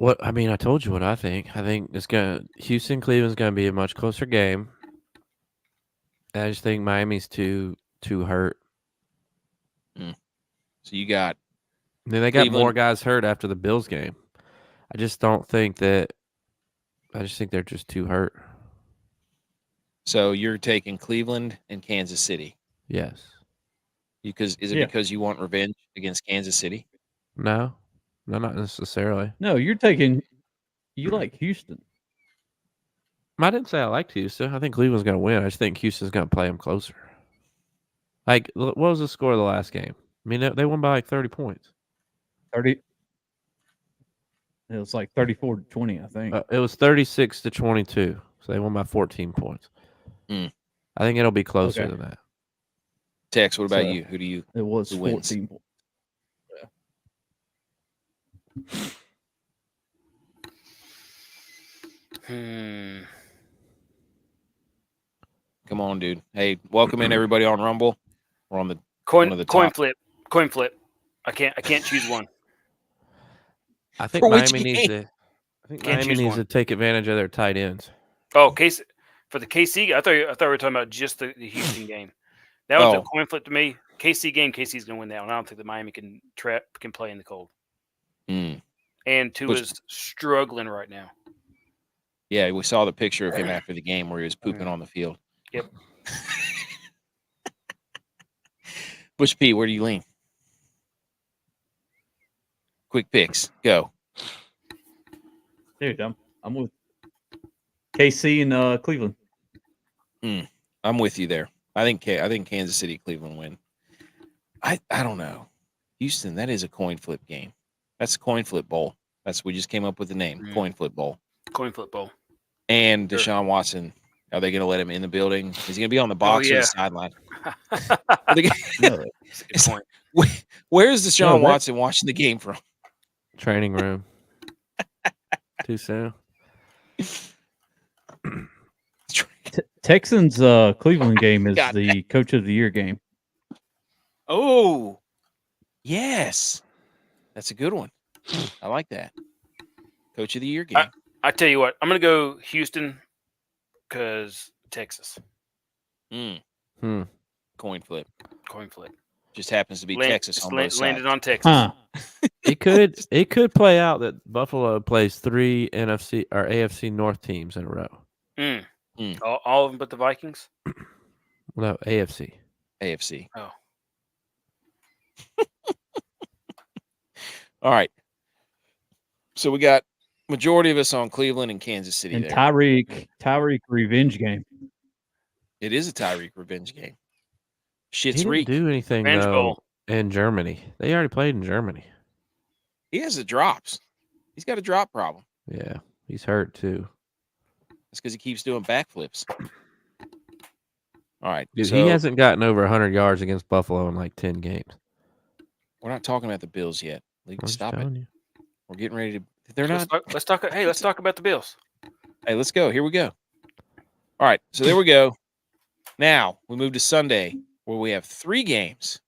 I told you what I think. I think Houston Cleveland's gonna be a much closer game. I just think Miami's too hurt. So you got Then they got more Cleveland. guys hurt after the Bills game. I just don't think that. I just think they're just too hurt. So you're taking Cleveland and Kansas City. Yes. Is it Yeah. because you want revenge against Kansas City? No, not necessarily. No, you like Houston. I didn't say I liked Houston. I think Cleveland's going to win. I just think Houston's going to play them closer. Like, what was the score of the last game? I mean, they won by like 30 points. 30. It was like 34-20, I think. It was 36-22. So they won by 14 points. I think it'll be closer than that. Tex, what about So, you? Who do you? It was who wins? 14 points. Come on, dude. Hey, welcome in everybody on Rumble. We're on the Coin one of the top. flip. I can't choose one. I think For which Miami needs game? to. I think Can't Miami choose needs one. to take advantage of their tight ends. Oh, for the KC. I thought we were talking about just the Houston game. That was a coin flip to me. KC game. KC's going to win that one. I don't think the Miami can play in the cold. And Tua's struggling right now. Yeah, we saw the picture of him after the game where he was pooping on the field. Yep. Bush P, where do you lean? Quick picks. Go. Dude, I'm with KC and Cleveland. I'm with you there. I think Kansas City, Cleveland win. I don't know. Houston, that is a coin flip game. That's coin flip bowl. We just came up with the name. Coin flip bowl. Coin flip bowl. And Deshaun Watson, are they going to let him in the building? Is he going to be on the box or the sideline? That's a good point. Where's Deshaun Watson watching the game from? Training room. Too soon. Texans Cleveland game is the Coach of the Year game. Oh, yes. That's a good one. I like that. Coach of the Year game. I tell you what, I'm going to go Houston because Texas. Coin flip. Coin flip. Just happens to be Texas on both landed sides. on Texas. Huh. It could play out that Buffalo plays 3 NFC or AFC North teams in a row. All of them but the Vikings? No, AFC. AFC. Oh. All right. So we got majority of us on Cleveland and Kansas City And there. Tyreek revenge game. It is a Tyreek revenge game. He Shit's didn't reek. do anything Revenge though Bowl. in Germany. They already played in Germany. He has the drops. He's got a drop problem. Yeah, he's hurt too. That's because he keeps doing backflips. All right. Dude, so he hasn't gotten over 100 yards against Buffalo in like 10 games. we're not talking about the Bills yet. I'm just Stop it. telling you. We're getting ready to. They're Let's not. talk. Hey, let's talk about the Bills. Hey, let's go. Here we go. All right. So there we go. Now we move to Sunday where we have 3 games.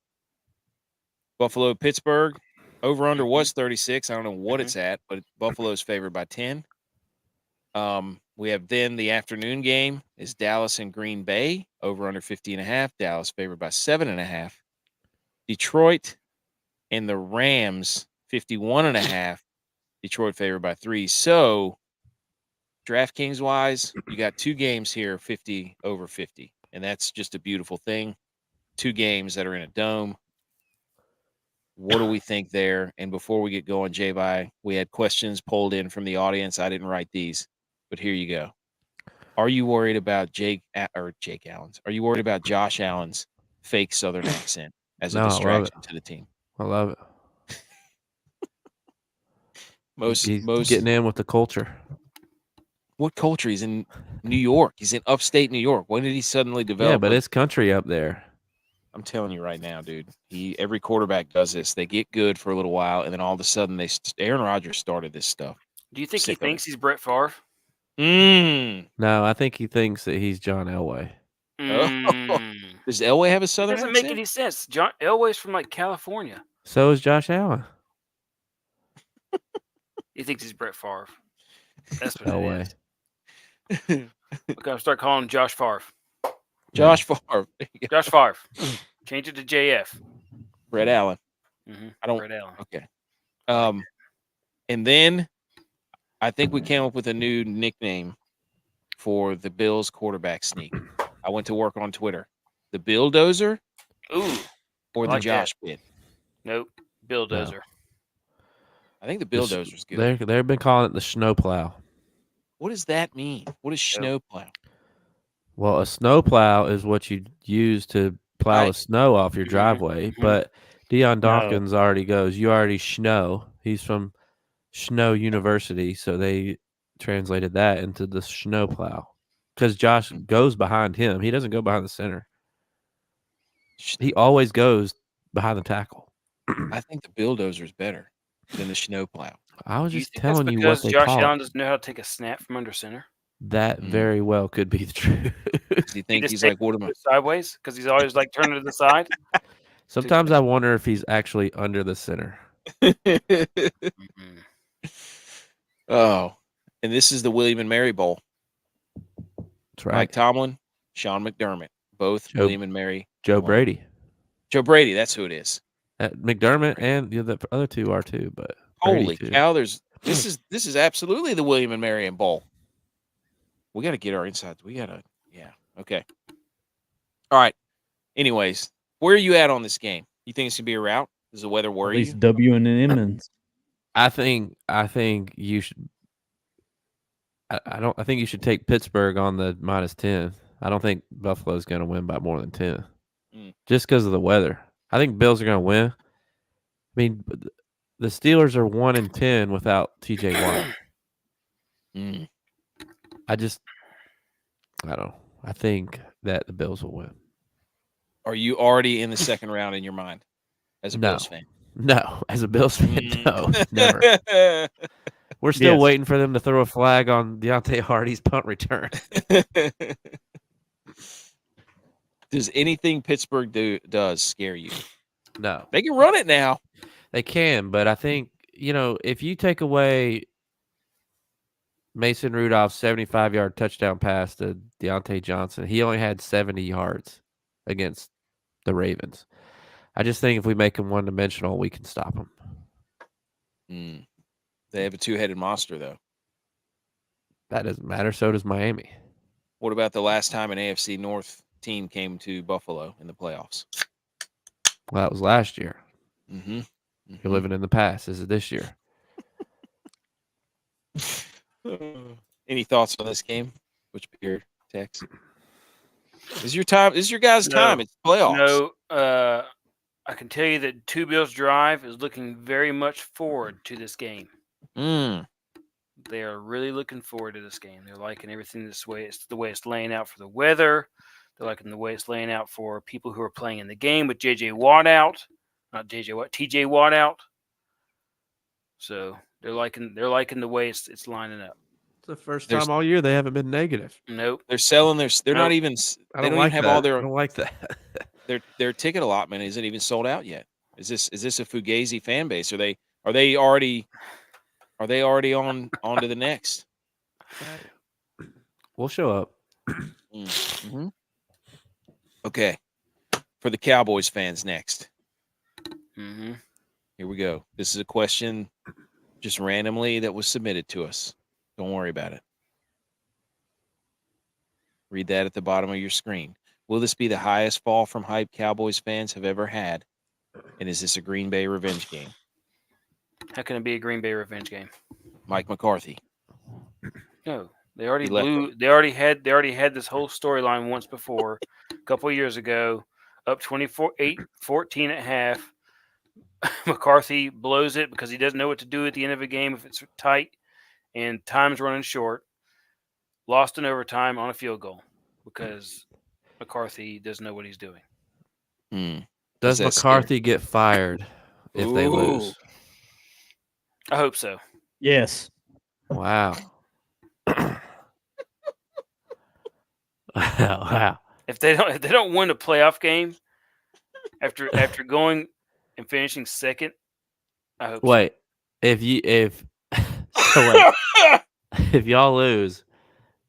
Buffalo, Pittsburgh, Over under Mhm. was 36. I don't know what Mhm. it's at, but Buffalo's favored by 10. We have then the afternoon game is Dallas and Green Bay. Over under 50.5. Dallas favored by 7.5. Detroit and the Rams 51.5. Detroit favored by 3. So DraftKings wise, you got 2 games here 50 over 50. And that's just a beautiful thing. 2 games that are in a dome. What do we think there? And before we get going, J-By, we had questions pulled in from the audience. I didn't write these, but here you go. Are you worried about Jake Allen's? Are you worried about Josh Allen's fake Southern accent as a No, I love distraction it. to the team? I love it. He's Most getting in with the culture. what culture? He's in New York. He's in upstate New York. When did he suddenly develop? Yeah, but it's country up there. I'm telling you right now, dude. Every quarterback does this. They get good for a little while, and then all of a sudden, Aaron Rodgers started this stuff. Do you think he Sick of it. thinks he's Brett Favre? No, I think he thinks that he's John Elway. Oh. Mm. Does Elway have a It Southern doesn't accent? make any sense. John Elway's from like California. So is Josh Allen. He thinks he's Brett Favre. That's what No it way. is. Okay, I'll start calling him Josh Favre. Josh Favre. There you go. Josh Favre. Change it to JF. Brett Allen. Mm-hmm. I don't. Brett Allen. Okay. And then I think we came up with a new nickname for the Bills quarterback sneak. I went to work on Twitter. The Billdozer Ooh. or I the like that. Josh Pit? Nope. Bill Dozer. I think the Billdozer's good. They've been calling it the snowplow. What does that mean? What is snowplow? Well, a snowplow is what you use to plow Right. the snow off your Mhm, driveway. mhm. But Deion No. Dawkins already goes, you already snow. He's from Snow University, so they translated that into the snowplow. Because Josh goes behind him. He doesn't go behind the center. He always goes behind the tackle. I think the Billdozer is better than the snowplow. I was Do you just think that's telling you what because they Josh call Allen it. doesn't know how to take a snap from under center? That very well could be the truth. Does he think just he's takes like, what am I? it sideways because he's always like turning to the side. Sometimes I wonder if he's actually under the center. Mhm. Oh, and this is the William and Mary Bowl. That's right. Mike Tomlin, Sean McDermott, both Joe- William and Mary. Joe won. Brady. Joe Brady, that's who it is. McDermott and the other two are too, but Holy Brady too. cow! This is absolutely the William and Mary Bowl. We got to get our insides. Okay. All right. Anyways, where are you at on this game? You think it's gonna be a rout? Does the weather At worry you? least W and Emmons. I think you should. I think you should take Pittsburgh on the -10. I don't think Buffalo's going to win by more than 10, just because of the weather. I think Bills are going to win. I mean, the Steelers are 1-10 without TJ Watt. I don't know. I think that the Bills will win. Are you already in the second round in your mind as a No. Bills fan? No, as a Bills fan, no, never. We're still Yes. waiting for them to throw a flag on Deontay Hardy's punt return. Does anything Pittsburgh does scare you? No, They can run it now. they can, but I think, if you take away Mason Rudolph's 75-yard touchdown pass to Deontay Johnson, he only had 70 yards against the Ravens. I just think if we make him one-dimensional, we can stop him. They have a two-headed monster, though. That doesn't matter. So does Miami. What about the last time an AFC North team came to Buffalo in the playoffs? Well, that was last year. Mm-hmm. You're living in the past. Is it this year? Any thoughts on this game? Which beer, Tex? This is your time. This is your guys' time. It's playoffs. No, I can tell you that Two Bills Drive is looking very much forward to this game. They are really looking forward to this game. They're liking everything this way. It's the way it's laying out for the weather. They're liking the way it's laying out for people who are playing in the game with TJ Watt out. So they're liking the way it's lining up. It's the first time all year they haven't been negative. Nope. They're selling their. They're not Nope. even. I They don't like even have that. all their. I don't like that. Their ticket allotment isn't even sold out yet. Is this a Fugazi fan base? Are they already on to the next? We'll show up. Mm-hmm. Okay, for the Cowboys fans next. Mm-hmm. Here we go. This is a question just randomly that was submitted to us. Don't worry about it. Read that at the bottom of your screen. Will this be the highest fall from hype Cowboys fans have ever had? And is this a Green Bay revenge game? How can it be a Green Bay revenge game? Mike McCarthy. No, they already He left blew. They already had this whole storyline once before, a couple of years ago, up 14 at half. McCarthy blows it because he doesn't know what to do at the end of a game if it's tight and time's running short. Lost in overtime on a field goal because McCarthy doesn't know what he's doing. Does that McCarthy get fired if they Ooh. lose? I hope so. Yes. Wow. Wow. If they don't win a playoff game after going and finishing second, I hope. Wait. If if y'all lose,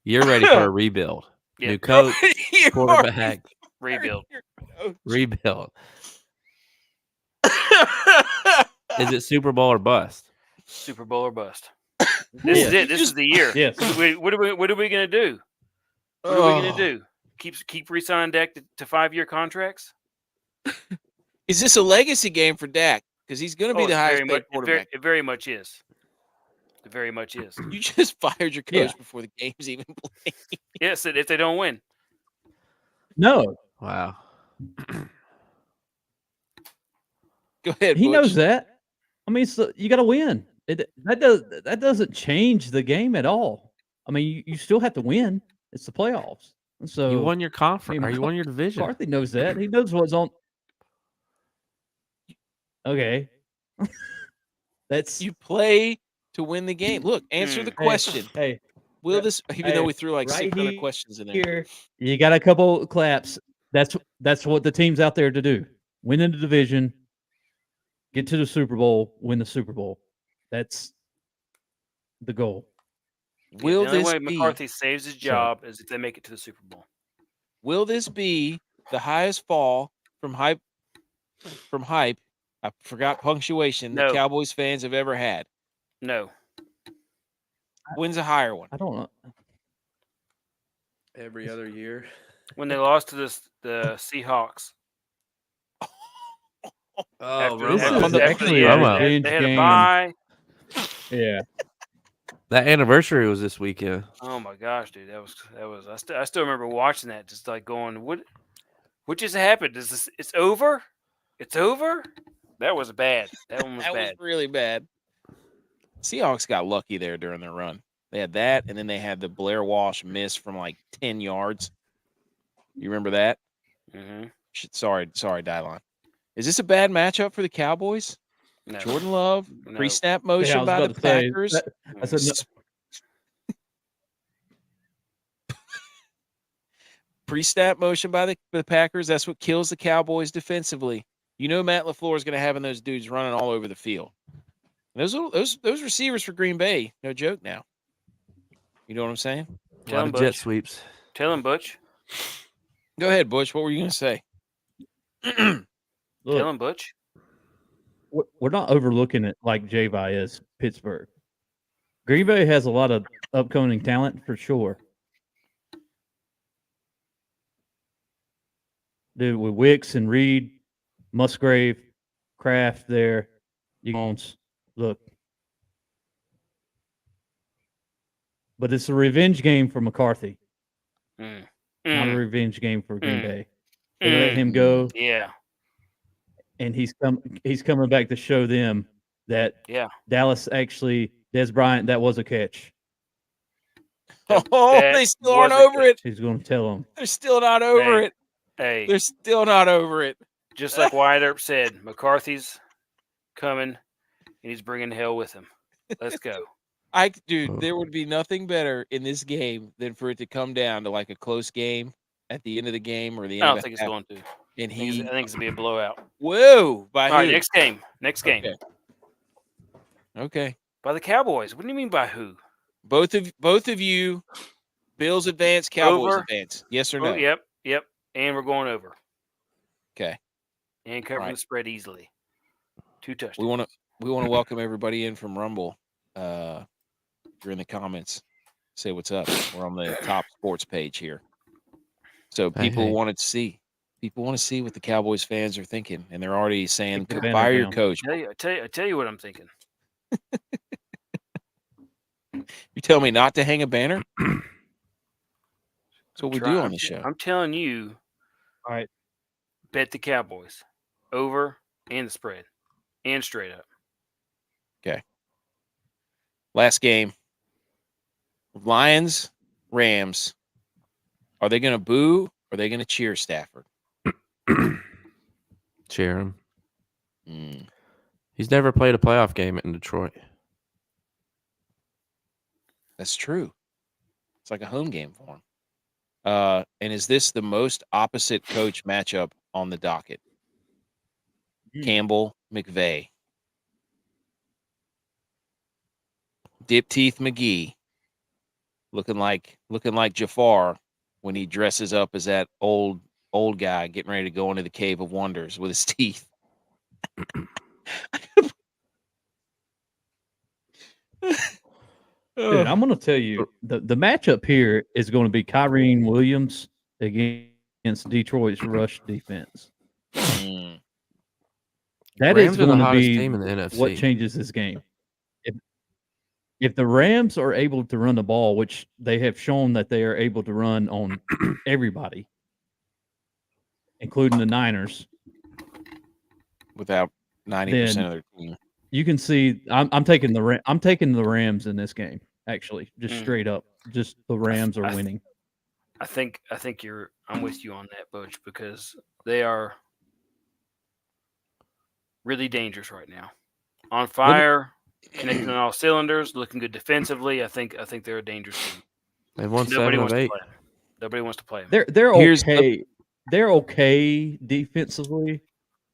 you're ready for a rebuild. Yeah. New coach, You quarterback, Rebuild. rebuild. Is it Super Bowl or bust? Super Bowl or bust. This is it. This is the year. Yes. What are we gonna do? What are we gonna do? Keep re-signing Dak to 5-year contracts? Is this a legacy game for Dak? Because he's going to be Oh, the it highest very paid much- quarterback. It very much is. It very much is. You just fired your coach Yeah. before the game's even played. Yes, if they don't win. No, Wow. Go ahead. he Butch. knows that. I mean, so you got to win. That doesn't change the game at all. I mean, you still have to win. It's the playoffs. And so You won your conference, I mean, or you won your division. McCarthy knows that. He knows what's on. Okay. That's You play to win the game. Look, answer the Hey, question. Hey, Will right- this? Even though hey, we threw like right 600 questions in there. here, you got a couple claps. That's what the team's out there to do. Win in the division, get to the Super Bowl, win the Super Bowl. That's the goal. Will the only this way be? McCarthy saves his job is if they make it to the Super Bowl. Will this be the highest fall from hype? I forgot punctuation. No. The Cowboys fans have ever had. No. When's a higher one? I don't know. Every other year. When they lost to the Seahawks. Oh, This Romo. is actually a Romo. revenge They had a game. bye. Yeah. That anniversary was this weekend. Oh my gosh, dude, that was. I still remember watching that, just like going, what just happened? It's over? It's over? That was bad. That one was That was bad. really bad. Seahawks got lucky there during their run. They had that, and then they had the Blair Walsh miss from like 10 yards. You remember that? Mm-hmm. Sorry, Dylon. Is this a bad matchup for the Cowboys? No. Jordan Love, No. pre-snap Yeah, motion I was by about the to say, Packers. I said, no, Pre-snap motion by the Packers. That's what kills the Cowboys defensively. You know Matt LaFleur is going to have those dudes running all over the field. And those receivers for Green Bay, no joke now. You know what I'm saying? A Tell lot him, of jet Butch. sweeps. Tell him, Butch. Go ahead, Butch. What were you going to say? Tell look, him, Butch. we're not overlooking it like J-Vi is Pittsburgh. Green Bay has a lot of upcoming talent for sure. Dude, with Wicks and Reed, Musgrave, Kraft there, you Jones, look. But it's a revenge game for McCarthy, Mm. not a Mm. revenge game for Green Mm. Bay. They let Mm. him go, Yeah. and he's coming back to show them that Yeah. Dallas actually, Des Bryant, that was a catch. Oh, That they still aren't was a over it. He's going to tell them. They're still not over Hey. it. Hey, They're still not over it. just like Wyatt Earp said, McCarthy's coming, and he's bringing hell with him. Let's go. Dude, there would be nothing better in this game than for it to come down to like a close game at the end of the game or the I end don't of think it's half. going to. And I he, think it's gonna be a blowout. whoa, by All right, who? next game. Okay. Okay. By the Cowboys. What do you mean by who? Both of you, Bills advance, Cowboys Over. advance. Yes or Oh, no? yep. And we're going over Okay. and covering Right. the spread easily. 2 touchdowns. We want to welcome everybody in from Rumble. If you're in the comments, say what's up. We're on the top sports page here. So people Hey. wanted to see. People want to see what the Cowboys fans are thinking, and they're already saying, Take the "Fire banner your down. coach." I tell you what I'm thinking. You tell me not to hang a banner. That's what we do on the show. I'm telling you, All right. bet the Cowboys over and the spread and straight up. Last game, Lions, Rams. Are they going to boo? Or are they going to cheer Stafford? Cheer him. Mm. He's never played a playoff game in Detroit. That's true. It's like a home game for him. And is this the most opposite coach matchup on the docket? Campbell, McVay. Dip Teeth McGee. Looking like Jafar when he dresses up as that old guy getting ready to go into the Cave of Wonders with his teeth. Dude, I'm going to tell you the matchup here is going to be Kyrene Williams against Detroit's rush defense. Mm. That Rams is are the going to hottest be team in the NFC. what changes this game. If the Rams are able to run the ball, which they have shown that they are able to run on everybody, including the Niners, Without 90% of their team. you can see I'm taking the Rams in this game. Actually, just straight up, just the Rams are winning. I think I'm with you on that, Butch, because they are really dangerous right now. On fire, connecting on all cylinders, looking good defensively. I think they're a dangerous team. They've won Nobody 7 wants of to 8. play them. Nobody wants to play them. They're Here's okay. They're okay defensively,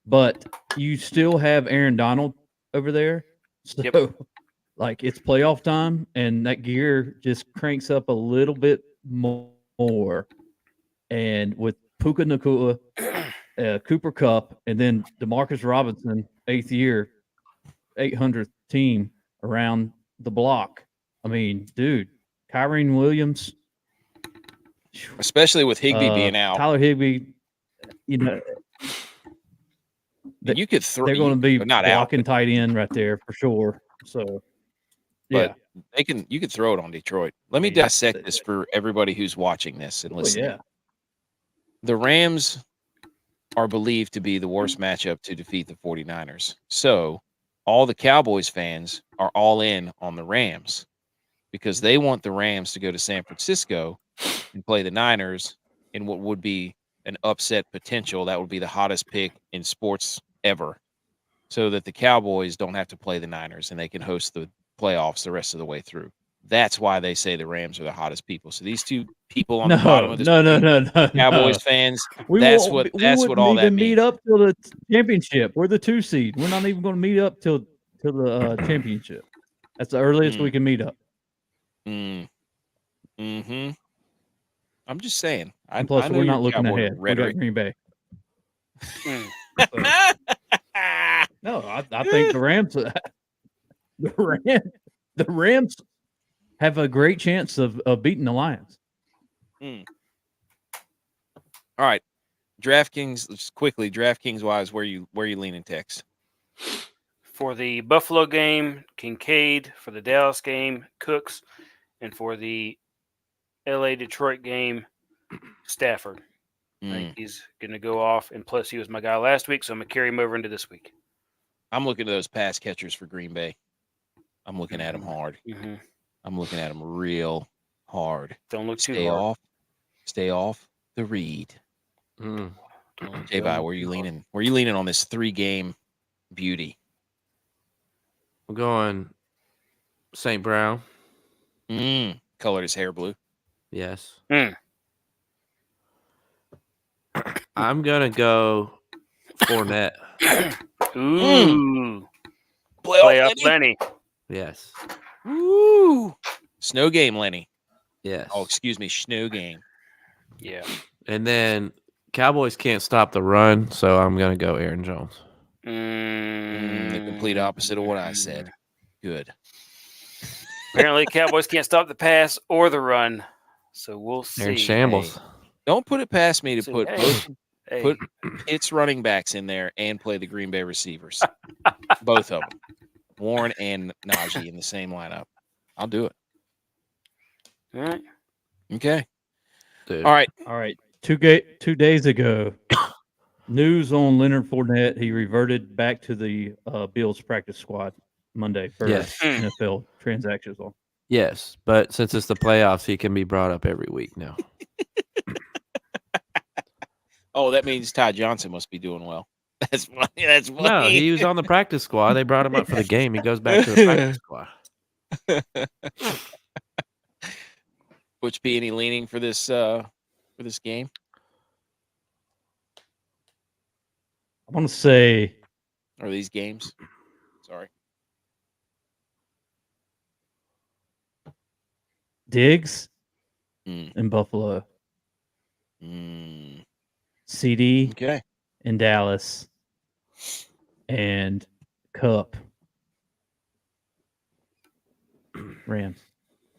but you still have Aaron Donald over there. So, Yep. like, it's playoff time, and that gear just cranks up a little bit more. And with Puka Nacua, Cooper Kupp, and then Demarcus Robinson, 8th year, 800th team around the block. I mean, dude, Kyrene Williams, Especially with Higbee being out. Tyler Higbee, you know, And you could throw. they're going to be not out, blocking tight end right there for sure. So, but yeah, you could throw it on Detroit. Let me Yeah. dissect this for everybody who's watching this and listening. yeah. The Rams are believed to be the worst matchup to defeat the 49ers. So all the Cowboys fans are all in on the Rams because they want the Rams to go to San Francisco and play the Niners in what would be an upset potential. That would be the hottest pick in sports ever, so that the Cowboys don't have to play the Niners and they can host the playoffs the rest of the way through. That's why they say the Rams are the hottest people. So these two people on the bottom of this No. Cowboys fans, We that's won't- what wouldn't all that even means. meet up till the championship. We're the 2 seed. We're not even going to meet up till the championship. That's the earliest we can meet up. Mm-hmm. I'm just saying. And plus, I know we're your not looking Cowboy ahead. We got rhetoric. Green Bay. Mm. No, I think the Rams, the Rams have a great chance of beating the Lions. All right, DraftKings. Just quickly, DraftKings wise, where you leaning, Tex? For the Buffalo game, Kincaid. For the Dallas game, Cooks. And for the LA Detroit game, Stafford. I think he's going to go off. And plus, he was my guy last week, so I'm going to carry him over into this week. I'm looking at those pass catchers for Green Bay. I'm looking at them hard. Mm-hmm. I'm looking at them real hard. Don't look too Stay hard. Stay off the read. Mm. J-Vi, where are you leaning? Where are you leaning on this 3-game beauty? I'm going St. Brown. Colored his hair blue. Yes. I'm gonna go Fournette. Ooh, Playoff playoff Lenny. Lenny. Yes. Woo! Snow game, Lenny. Yes. Oh, excuse me, snow game. Yeah. And then Cowboys can't stop the run, so I'm gonna go Aaron Jones. The complete opposite of what I said. Good. Apparently, Cowboys can't stop the pass or the run, so we'll They're in see. shambles. Don't put it past me to See, put hey, both hey. put its running backs in there and play the Green Bay receivers. Both of them. Warren and Najee in the same lineup. I'll do it. All right. Okay. Dude. All right. All right. 2 days ago, news on Leonard Fournette. He reverted back to the Bills practice squad Monday for Yes. NFL transactions. On. Yes, but since it's the playoffs, he can be brought up every week now. Oh, that means Ty Johnson must be doing well. That's funny. That's funny. No, he was on the practice squad. They brought him up for the game. He goes back to the practice squad. Butch P, any leaning for this game? I want to say Or these games? Sorry. Diggs Mm. in Buffalo, Mm. CD Okay. in Dallas, and Cup Rams.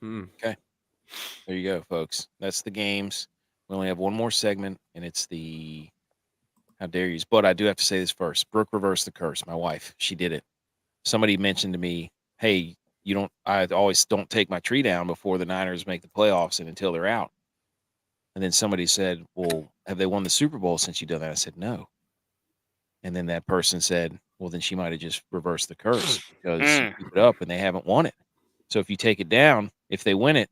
Mm. There you go, folks. That's the games. We only have one more segment, and it's the how dare you. But I do have to say this first. Brooke reversed the curse. My wife, she did it. Somebody mentioned to me, hey, I always don't take my tree down before the Niners make the playoffs and until they're out. And then somebody said, well, have they won the Super Bowl since you've done that? I said, no. And then that person said, well, then she might have just reversed the curse because you keep it up and they haven't won it. So if you take it down, if they win it,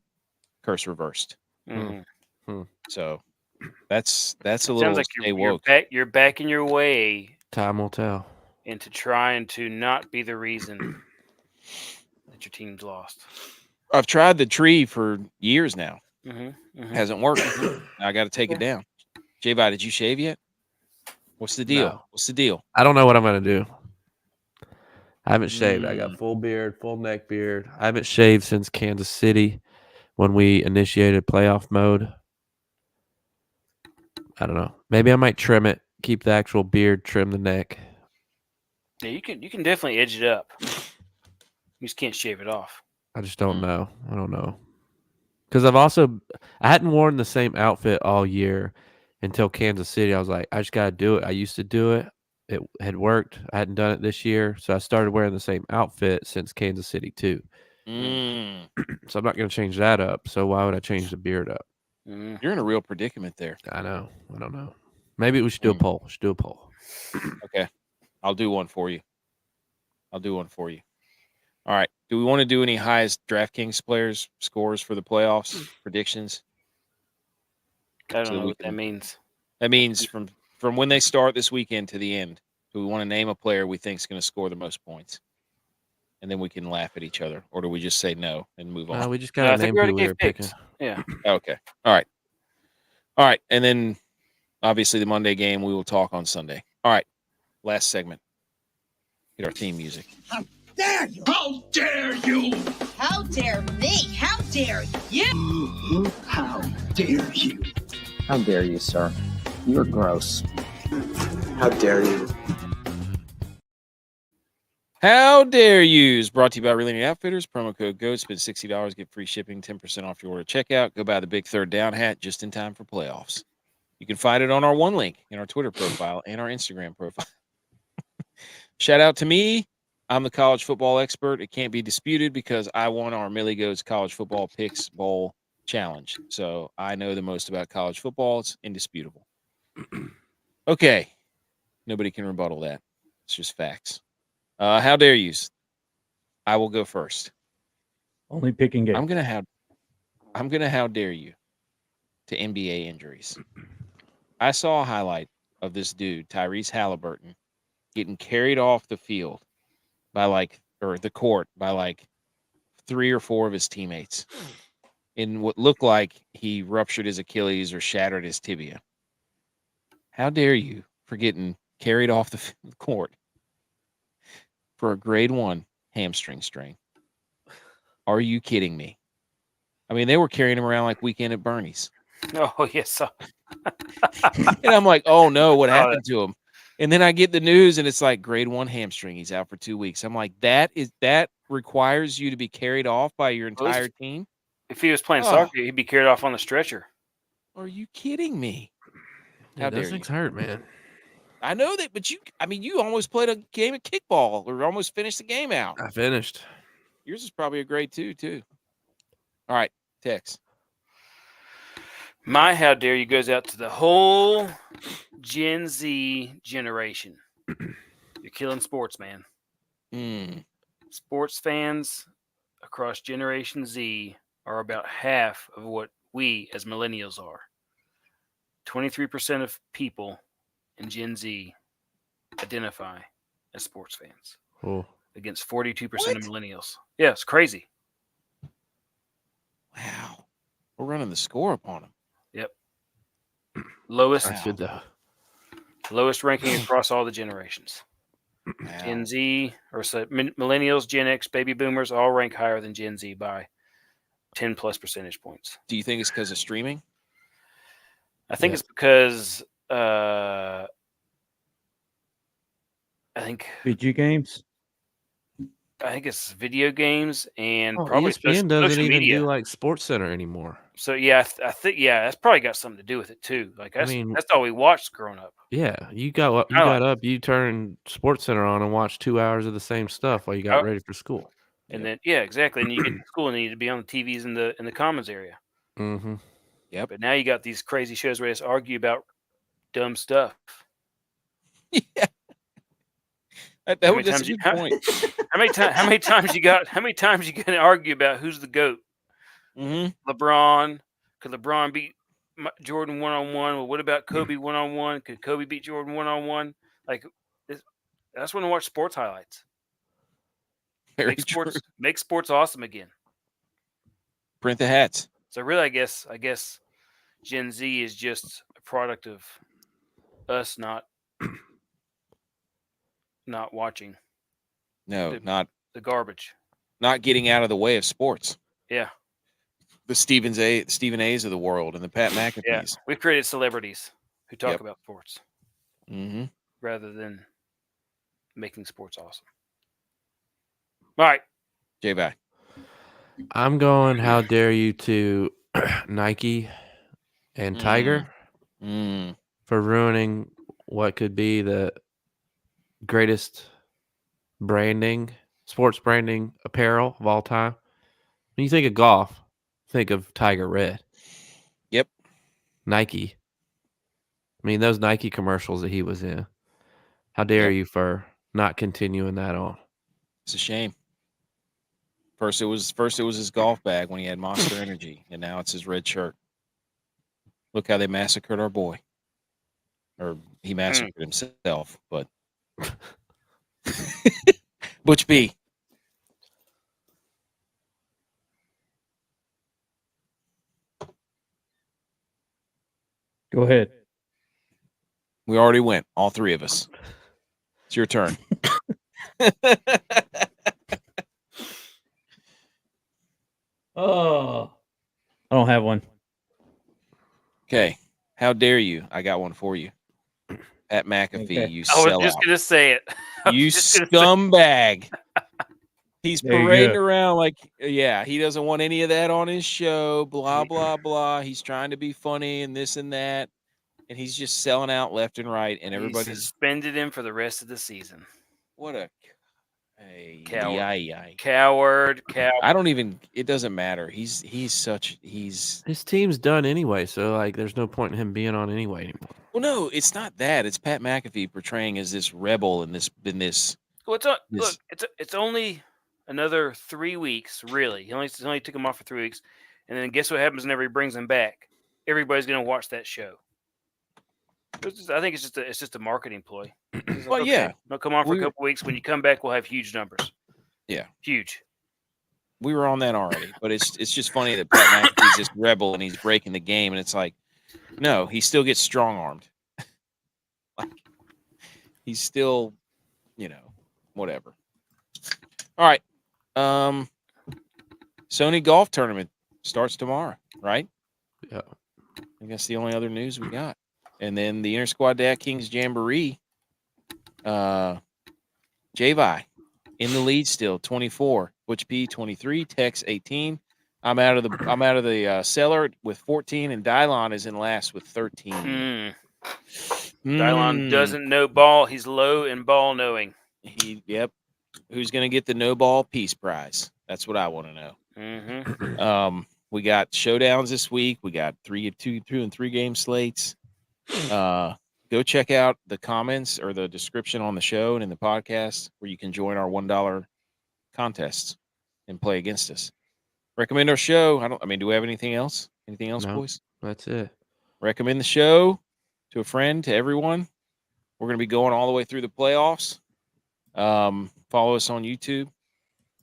curse reversed. Mm-hmm. So that's a little Sounds like stay woke. you're backing your way Time will tell. into trying to not be the reason that your team's lost. I've tried the tree for years now. Mm-hmm. Hasn't worked. I got to take it down. J-Vi, did you shave yet? What's the deal? No. What's the deal? I don't know what I'm gonna do. I haven't shaved. I got full beard, full neck beard. I haven't shaved since Kansas City when we initiated playoff mode. I don't know. Maybe I might trim it, keep the actual beard, trim the neck. Yeah, you can definitely edge it up. You just can't shave it off. I just don't know. I don't know. Because I hadn't worn the same outfit all year until Kansas City. I was like, I just got to do it. I used to do it. It had worked. I hadn't done it this year. So I started wearing the same outfit since Kansas City too. So I'm not going to change that up. So why would I change the beard up? You're in a real predicament there. I know. I don't know. Maybe we should do a poll. Okay. I'll do one for you. All right. Do we want to do any highest DraftKings players scores for the playoffs predictions? I don't know what that means. That means from when they start this weekend to the end. Do we want to name a player we think is going to score the most points? And then we can laugh at each other. Or do we just say no and move on? We just got to name who we were picking. Yeah. Okay. All right. And then obviously the Monday game, we will talk on Sunday. All right. Last segment. Get our theme music. How dare you? How dare you? How dare me? How dare you? How dare you? How dare you, sir? You're gross. How dare you? How dare you is brought to you by Related Outfitters. Promo code GOAT. Spend $60, get free shipping, 10% off your order checkout. Go buy the big third down hat just in time for playoffs. You can find it on our one link in our Twitter profile and our Instagram profile. Shout out to me. I'm the college football expert. It can't be disputed because I won our Millie Goats College Football Picks Bowl Challenge. So I know the most about college football. It's indisputable. Okay. Nobody can rebuttal that. It's just facts. How dare you? I will go first. Only picking game. I'm gonna how dare you to NBA injuries. I saw a highlight of this dude, Tyrese Halliburton, getting carried off the field by the court by 3 or 4 of his teammates in what looked like he ruptured his Achilles or shattered his tibia. How dare you for getting carried off the court for a grade 1 hamstring strain? Are you kidding me? I mean, they were carrying him around like Weekend at Bernie's. Oh, yes. And I'm like, oh no, what Oh, happened to him? And then I get the news and it's like grade 1 hamstring. He's out for 2 weeks. I'm like, that requires you to be carried off by your Well, entire team? if he was playing Oh. soccer, he'd be carried off on the stretcher. Are you kidding me? Yeah, How those dare things you? hurt, man. I know that, but you almost played a game of kickball or almost finished the game out. I finished. Yours is probably a grade 2 too. All right, Tex. My how dare you goes out to the whole Gen Z generation. You're killing sports, man. Sports fans across Generation Z are about half of what we as millennials are. 23% of people in Gen Z identify as sports fans Oh, against 42% What? of millennials. Yeah, it's crazy. Wow. We're running the score upon him. Lowest that's good though. lowest ranking across all the generations. Wow. Gen Z or millennials, Gen X, baby boomers all rank higher than Gen Z by 10 plus percentage points. Do you think it's because of streaming? I think Yeah. it's because I think VG games. it's video games and Oh, probably ESPN doesn't social even media. do like Sports Center anymore. So yeah, I think that's probably got something to do with it too. Like I mean- that's all we watched growing up. Yeah, you got up, you turned Sports Center on and watched 2 hours of the same stuff while you got Oh. ready for school. And then yeah, exactly. And you get to school and you need to be on the TVs in the commons area. Mm-hmm. But now you got these crazy shows where they just argue about dumb stuff. Yeah. That's a good point. How many times you got to argue about who's the GOAT? Mm-hmm. LeBron. Could LeBron beat Jordan 1-on-1? Well, what about Kobe 1-on-1? Could Kobe beat Jordan 1-on-1? Like, that's when I watch sports highlights. Very Make sports awesome again. Print the hats. So really, I guess Gen Z is just a product of us not watching No, The- not the garbage. getting out of the way of sports. Yeah, The Stephen A's of the world and the Pat yeah. McAfee's. We've created celebrities who talk Yep. about sports Mm-hmm. rather than making sports awesome. All right. J-Bye. I'm going. How dare you to Nike and Tiger for ruining what could be the greatest sports branding apparel of all time. When you think of golf, think of Tiger Red. Yep. Nike. I mean, those Nike commercials that he was in. How dare you for not continuing that on? It's a shame. First it was his golf bag when he had Monster Energy, and now it's his red shirt. Look how they massacred our boy. Or he massacred himself, but Butch B. Go ahead. We already went, all three of us. It's your turn. Oh, I don't have one. Okay. How dare you? I got one for you. Pat McAfee, Okay. you I was sellout. just gonna say it. You scumbag. He's There you parading go. around like, yeah, he doesn't want any of that on his show, blah, blah, blah. He's trying to be funny and this and that. And he's just selling out left and right. And He everybody's, suspended him for the rest of the season. what a Coward. Coward. Coward. I don't even, it doesn't matter. He's His team's done anyway, so like there's no point in him being on anyway anymore. well, no, it's not that. It's Pat McAfee portraying as this rebel in this. Well, This- it's only another 3 weeks, really. He only took him off for 3 weeks, and then guess what happens whenever he brings him back? Everybody's gonna watch that show. I think it's just a marketing ploy. It's like, Well, yeah. no, come on for a We- couple weeks. When you come back, we'll have huge numbers. Yeah. Huge. We were on that already, but it's just funny that Pat McAfee's this rebel and he's breaking the game, and it's like, no, he still gets strong armed. he's still, whatever. All right. Sony golf tournament starts tomorrow, right? Yeah. I think that's the only other news we got. And then the Inter Squad DraftKings Jamboree. Javi in the lead still, 24. Butch P 23. Tex 18. I'm out of the cellar with 14, and Dylon is in last with 13. Dylon doesn't know ball. He's low in ball knowing. Yep. Who's going to get the no ball peace prize? That's what I want to know. Mm-hmm. We got showdowns this week. We got 2, and 3 game slates. Go check out the comments or the description on the show and in the podcast where you can join our $1 contests and play against us. Recommend our show. Do we have anything else? Anything else, No. boys? That's it. Recommend the show to a friend, to everyone. We're going to be going all the way through the playoffs. Follow us on YouTube,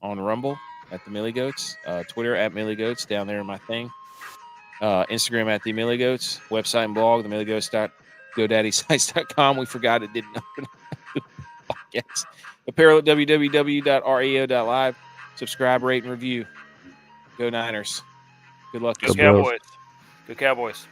on Rumble at the Millie Goats, Twitter at Millie Goats down there in my thing, Instagram at the Millie Goats, website and blog, themilliegoats.godaddysite.com. We forgot it didn't open. Yes. Apparel at www.reo.live. Subscribe, rate, and review. Go Niners. Good luck. Go Go Cowboys. Bills. Go Cowboys.